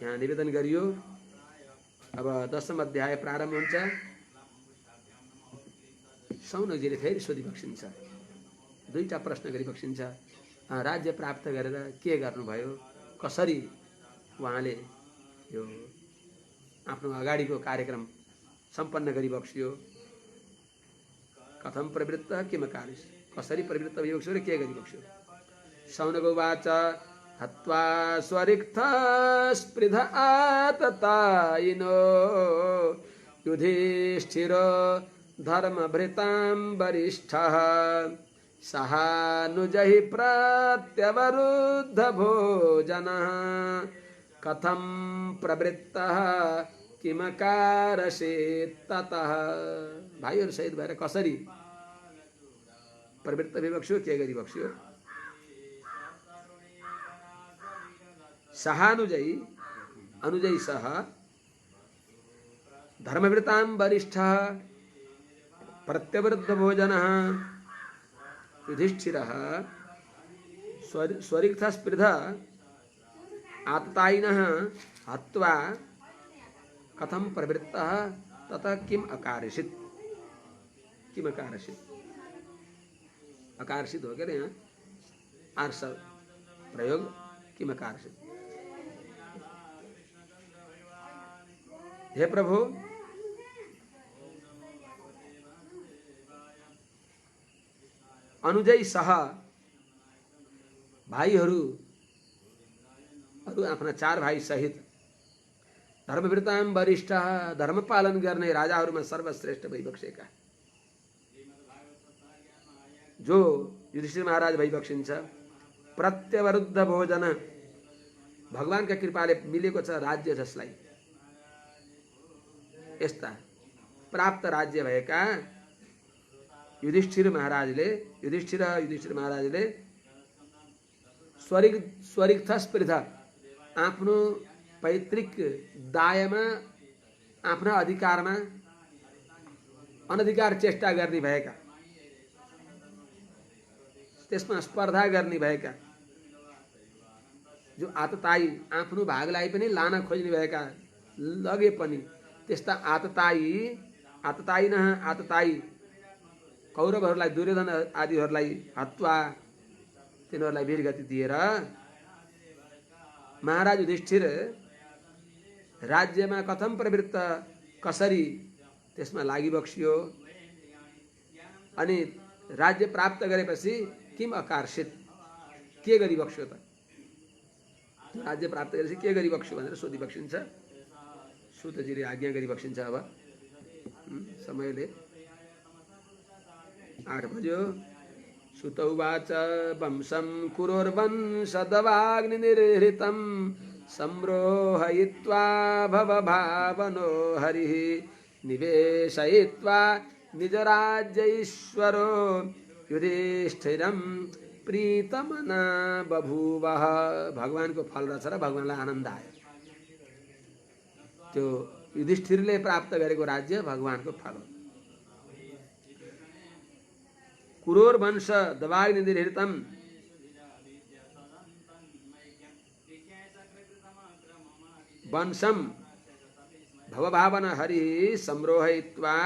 यहाँ निवेदन गरियो। अब 10औं अध्याय प्रारम्भ हुन्छ। शौनकजीले फेरि सोधिबक्सिन्छ, दुईटा प्रश्न गरिबक्सिन्छ। राज्य प्राप्त गरेर के गर्नुभयो, कसरी उहाँले यो आफ्नो अगाडिको कार्यक्रम सम्पन्न गरिबक्स्यो, कथम प्रवृत्त किम कार्यस्, कसरी प्रवृत्त भइबक्स्यो र के गरिबक्स्यो। शौनक उवाच हत्वा स्वरिक्थ स्पृध आततायिनो युधिष्ठिरो धर्मभृतां वरिष्ठः सहानुजहि प्रत्यवरुद्ध भोजनः कथं प्रवृत्तः किमकारसेत् ततः। भाइहरू सहित भएर कसरी प्रवृत्त भइबक्स्यो, के गरिबक्स्यो। सहानुजयी अनुजयी सह धर्मवृतां वरिष्ठः प्रत्यवरुद्ध भोजनः युधिष्ठिरः स्वरिक्थ स्पृध आततायिनः हत्वा कथम प्रवृत्तः ततः किम अकारसित। किम अकारसित, अकारसित हो गया यहाँ आर्ष प्रयोग, किम अकारसित। हे प्रभु, अनुजय सह भाइहरू अरू आफ्ना 4 भाइ सहित धर्मवृतां वरिष्ठ धर्म पालन गर्ने राजाहरूमा सर्वश्रेष्ठ भइबक्सेका जो युधिष्ठिर महाराज भइबक्सिन्छ। प्रत्यवरुद्ध भोजन, भगवानका कृपाले मिलेको छ राज्य जसलाई यस्ता प्राप्त राज्य भएका युधिष्ठिर महाराजले स्वरिक्थ स्पृध आफ्नो पैतृक दायमा आफ्ना अधिकारमा अनधिकार चेष्टा गर्ने भएका, त्यसमा स्पर्धा गर्ने भएका, जो आततायी आफ्नो भागलाई पनि लान खोज्ने भएका, लगे पनि त्यस्ता आततायी कौरवहरूलाई दुर्योधन आदिहरूलाई हत्वा तिनीहरूलाई वीरगति दिएर महाराज युधिष्ठिर राज्यमा कथम प्रवृत्त कसरी त्यसमा लागिबक्सियो अनि राज्य प्राप्त गरेपछि किम अकारसित के गरिबक्स्यो त, राज्य प्राप्त गरेपछि के गरिबक्स्यो भनेर सोधिबक्सिन्छ। सुतजीले आज्ञा गरिबक्सिन्छ। अब समयले 8 बज्यो। सुत उवाच वंशं कुरोर्वंशदवाग्निर्हृतं संरोहयित्वा भवभावनो हरिः निवेशयित्वा निजराज्यैश्वरो युधिष्ठिरं प्रीतमना बभूवः। भगवानको फल रहेछ र भगवानलाई आनन्द आयो। त्यो युधिष्ठिरले प्राप्त गरेको राज्य भगवानको फल हो। कुरोर वंश दवाग्निर्हृतं, वंशम भवभावन हरि संरोहयित्वा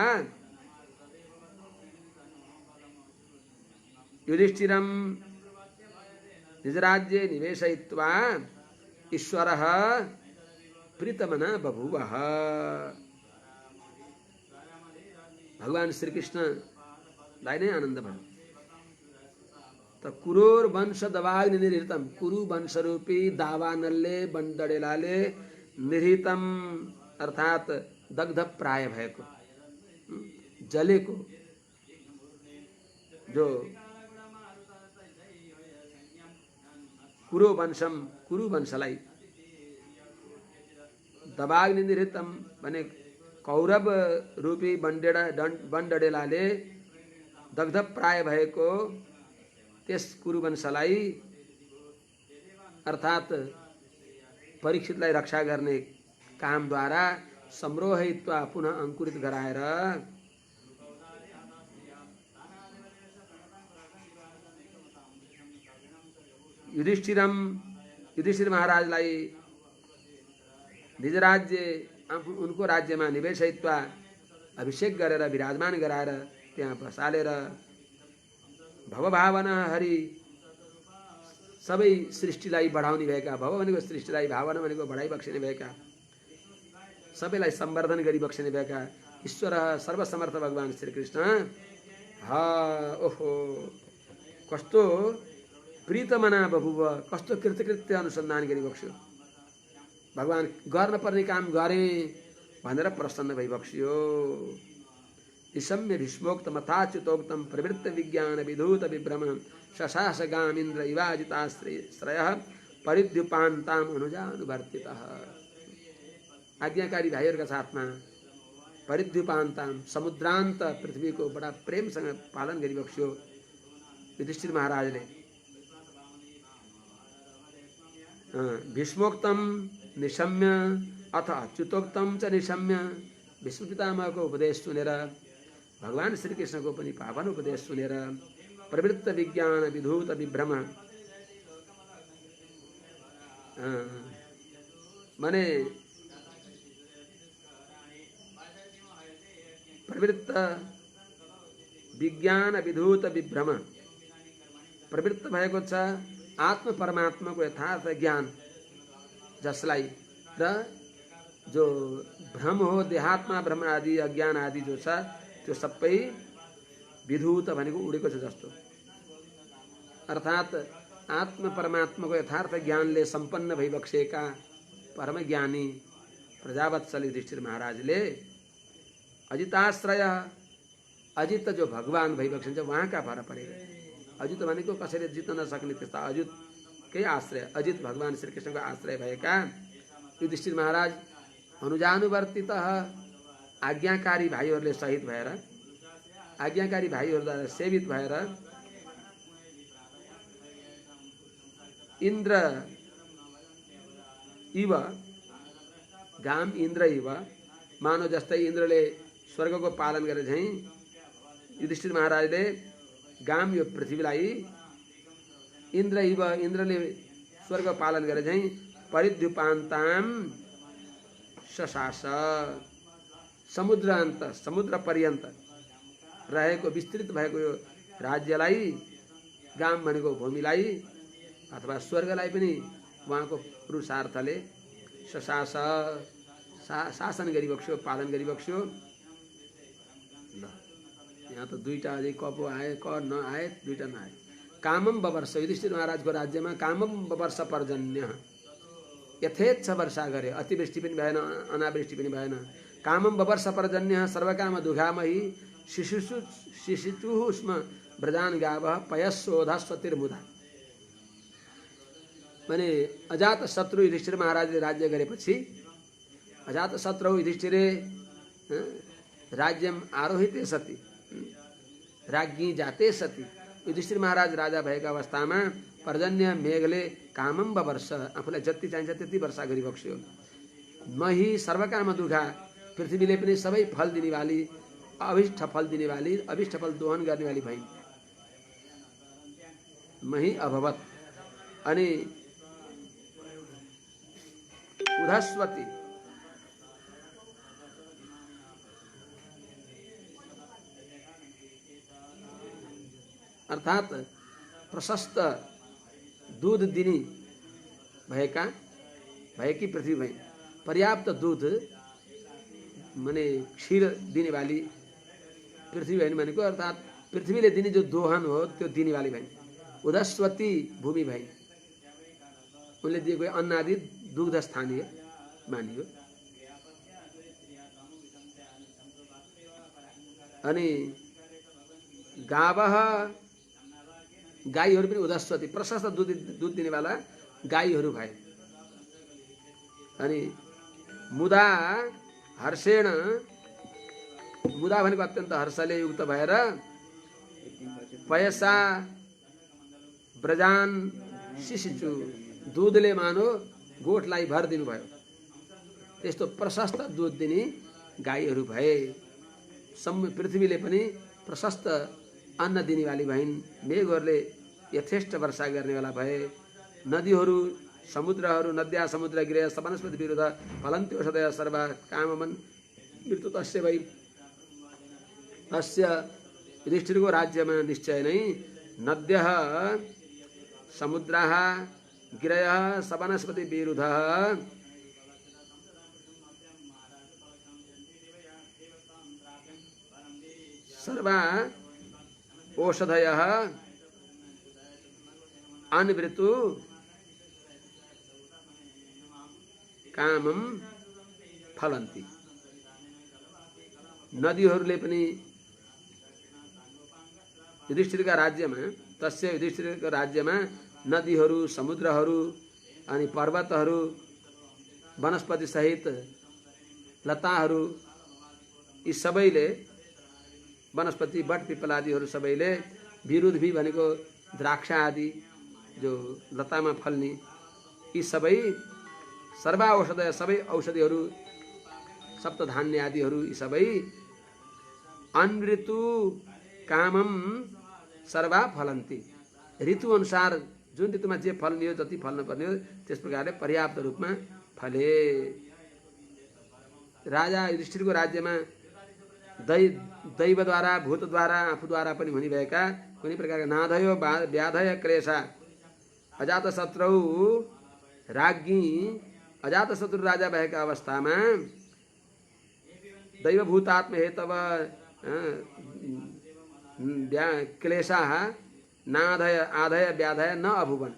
युधिष्ठिरं निजराज्ये निवेशयित्वा ईश्वरः प्रीतमना बभूवः। भगवान श्री कृष्णलाई नै आनन्द भयो। त कुरोर वंश दवाग्नि निर्हितम, कुरु वंश रूपी दावानलले बन्डडेलाले निर्हितम अर्थात दग्ध प्राय भएको, जलेको, जो कुरो वंशम, कुरु वंशलाई दवाग्नि निर्हितम भने कौरव रूपी बन्डडेलाले दग्ध प्राय भएको त्यस कुरुवंशलाई अर्थात परीक्षितलाई रक्षा गर्ने कामद्वारा संरोहयित्वा पुनः अंकुरित गराएर युधिष्ठिर महाराजलाई निज राज्य उनको राज्यमा निवेशयित्वा अभिषेक गरेर विराजमान गराएर त्यहाँ बसालेर भवभावना हरि सबै सृष्टिलाई बढाउने भएका, भव भनेको सृष्टिलाई, भावना भनेको बढाइ बक्सिने भएका, सबैलाई सम्वर्धन गरी बक्सिने भएका ईश्वर सर्वसमर्थ भगवान श्रीकृष्ण ओहो कस्तो प्रीतमना बभुव, कस्तो कृतकृत्य अनुसन्धान गरी बक्स्यो। भगवान गर्न पर्ने काम गरे भनेर प्रसन्न भइबक्सियो। निशम्य भीष्मोक्तम अथाच्युतोक्तम प्रवृत्त विज्ञान विधूत विभ्रम शशास गामिन्द्र इवाजिताश्रयः परिद्युपान्ताम अनुजानुवर्तितः। आज्ञाकारी भाइहरूका साथमा परिद्युपान्ताम समुद्रान्त पृथ्वीको बडा प्रेमसँग पालन गरिबक्स्यो युधिष्ठिर महाराजले। भीष्मोक्तम निशम्य अथ अच्युतोक्तम च निशम्य, भीष्म पितामहको उपदेश सुनेर, भगवान श्रीकृष्णको पनि पावन उपदेश सुनेर प्रवृत्त विज्ञान विधूत विभ्रम माने प्रवृत्त विज्ञान विधूत विभ्रम, प्रवृत्त भएको छ आत्म परमात्माको यथार्थ ज्ञान जसलाई र जो भ्रम हो देहात्मा भ्रम आदि अज्ञान आदि जो छ त्यो सबै विधूत भनेको उडेको छ जस्तो, अर्थात् आत्म परमात्माको यथार्थ ज्ञानले सम्पन्न भइबक्सेका परम ज्ञानी प्रजावत्सल युधिष्ठिर महाराजले अजिताश्रय, अजित जो भगवान भइबक्सिन्छ उहाँका भर परेका, अजित भनेको कसैले जित्न नसक्ने त्यस्ता अजितकै आश्रय, अजित भगवान श्रीकृष्णको आश्रय भएका युधिष्ठिर महाराज अनुजानुवर्तित आज्ञाकारी भाइहरूले सहित भएर, आज्ञाकारी भाइहरूद्वारा सेवित भएर इन्द्र इव गाम इन्द्र इव, मानव जस्तै इन्द्रले स्वर्गको पालन गरे झैं युधिष्ठिर महाराजले गाम यो पृथ्वीलाई इन्द्र इव, इन्द्रले स्वर्ग पालन गरे झैं परिद्युपान्ताम शशास, समुद्रान्त समुद्र पर्यन्त रहेको विस्तृत भएको यो राज्यलाई, गाम भनेको भूमिलाई अथवा स्वर्गलाई पनि उहाँको पुरुषार्थले शशास शासन गरिबक्स्यो, पालन गरिबक्स्यो। ल यहाँ त दुईटा अझै कपो आए, क नआए, दुईटा नआए। कामम बवर्ष, युधिष्ठिर महाराजको राज्यमा कामम बवर्ष पर्जन्य, यथेच्छ वर्षा गरे, अतिवृष्टि पनि भएन अनावृष्टि पनि भएन। कामम बवर्ष पर्जन्य सर्वकाम दुघामही शिशुचुः स्म व्रजान गावः पयस्सोधस्वतिर्मुदा। माने अजात शत्रु युधिष्ठिर महाराजले राज्य गरेपछि अजात शत्रु युधिष्ठिरे राज्यम आरोहिते सती राज्ञी जाते सती, युधिष्ठिर महाराज राजा भएका अवस्थामा पर्जन्य मेघले कामम बवर्ष, आफूलाई जति चाहिन्छ त्यति वर्षा गरिबक्स्यो। मही सर्वकाम दुघा, पृथ्वीले पनि सबै फल दिनेवाली, अभिष्ट फल दिनेवाली, अभिष्ट फल दोहन गर्नेवाली भइन्। मही अभवत अनि उधस्वती, अर्थात प्रशस्त दूध दिने भएकी पृथ्वी भई, पर्याप्त दूध माने क्षीर दिने वाली पृथ्वी भइन् भनेको अर्थात पृथ्वीले दिने जो दोहन हो त्यो दिने वाली भइन्। उधस्वती भूमि भई, उनले दिएको अन्न आदि दुग्ध स्थानीय मानियो। अनि गावः, गाईहरू पनि उधस्वती, प्रशस्त दूध दिनेवाला गाईहरू भए। अनि मुदा हर्षेण, मुदा भनेको अत्यन्त हर्षले युक्त भएर पयसा व्रजान शिशुचु, दूधले मानो गोठलाई भर दिनुभयो, त्यस्तो प्रशस्त दूध दिने गाईहरू भए। पृथ्वीले पनि प्रशस्त अन्न दिनेवाली भइन्, मेघहरूले यथेष्ट वर्षा गर्नेवाला भए। नदीहरू समुद्रहरू नद्या समुद्र गिरय वनस्पति विरुद्ध फलन्ति औषधय सर्व काममन मृत्यु तस्य वै तस्य युधिष्ठिरको राज्यमा निश्चय नै नद्यः समुद्रः गिरयः वनस्पति विरुद्ध सर्व औषधयः अनवृतु कामम फलन्ति। नदीहरूले पनि युधिष्ठिरका राज्यमा तस्य युधिष्ठिरका राज्यमा नदीहरू समुद्रहरू अनि पर्वतहरू वनस्पति सहित लताहरू यी सबैले वनस्पति बट पिपल आदिहरू सबैले विरुद्ध भी भनेको द्राक्षा आदि जो लतामा फल्ने यी सबै सर्वा औषधय सबै औषधिहरू सप्तधान्य आदिहरू यी सबै अनऋतु कामम सर्वा फलन्ति। ऋतु अनुसार जुन ऋतुमा जे फल्ने हो जति फल्न पर्ने हो त्यस प्रकारले पर्याप्त रूपमा फले। राजा युधिष्ठिरको राज्यमा दैवद्वारा भूतद्वारा आफूद्वारा पनि हुने भएका कुनै प्रकारका नाधयो व्याधय क्लेशा अजातशत्रु राज्ञी अजातशत्रु राजा भएका अवस्थामा दैवभूतात्म हेतव क्लेशा नाधय आधय व्याधय न अभुवन।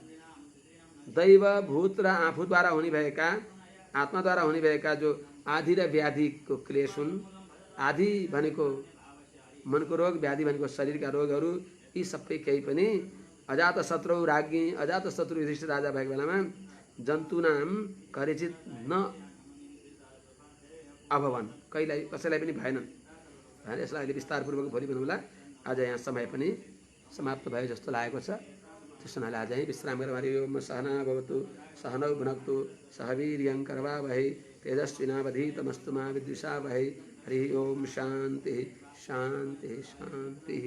दैव भूत र आफूद्वारा हुने भएका आत्माद्वारा हुने भएका जो आदि र व्याधिको क्लेश हुन्। आदि भनेको मनको रोग व्याधि भनेको शरीरका रोगहरू यी सबै केही पनि अजातशत्रु राज्ञी अजातशत्रु युधिष्ठिर राजा भएको बेलामा जन्तुनाम करिचित न अभवन कहिल्यै कसैलाई पनि भएन। यसलाई अहिले विस्तारपूर्वक भोलि बनाउँला। आज यहाँ समय पनि समाप्त भयो जस्तो लागेको छ। त्यस हुनाले आज यहीँ विश्राम गरेर हरि ओम सहना भवतु सहनौ भुनक्तु सह वीर्यं करवावहै तेजस्विनावधीतमस्तु मा विद्विषावहै। हरि ओम शांति शांति शांति।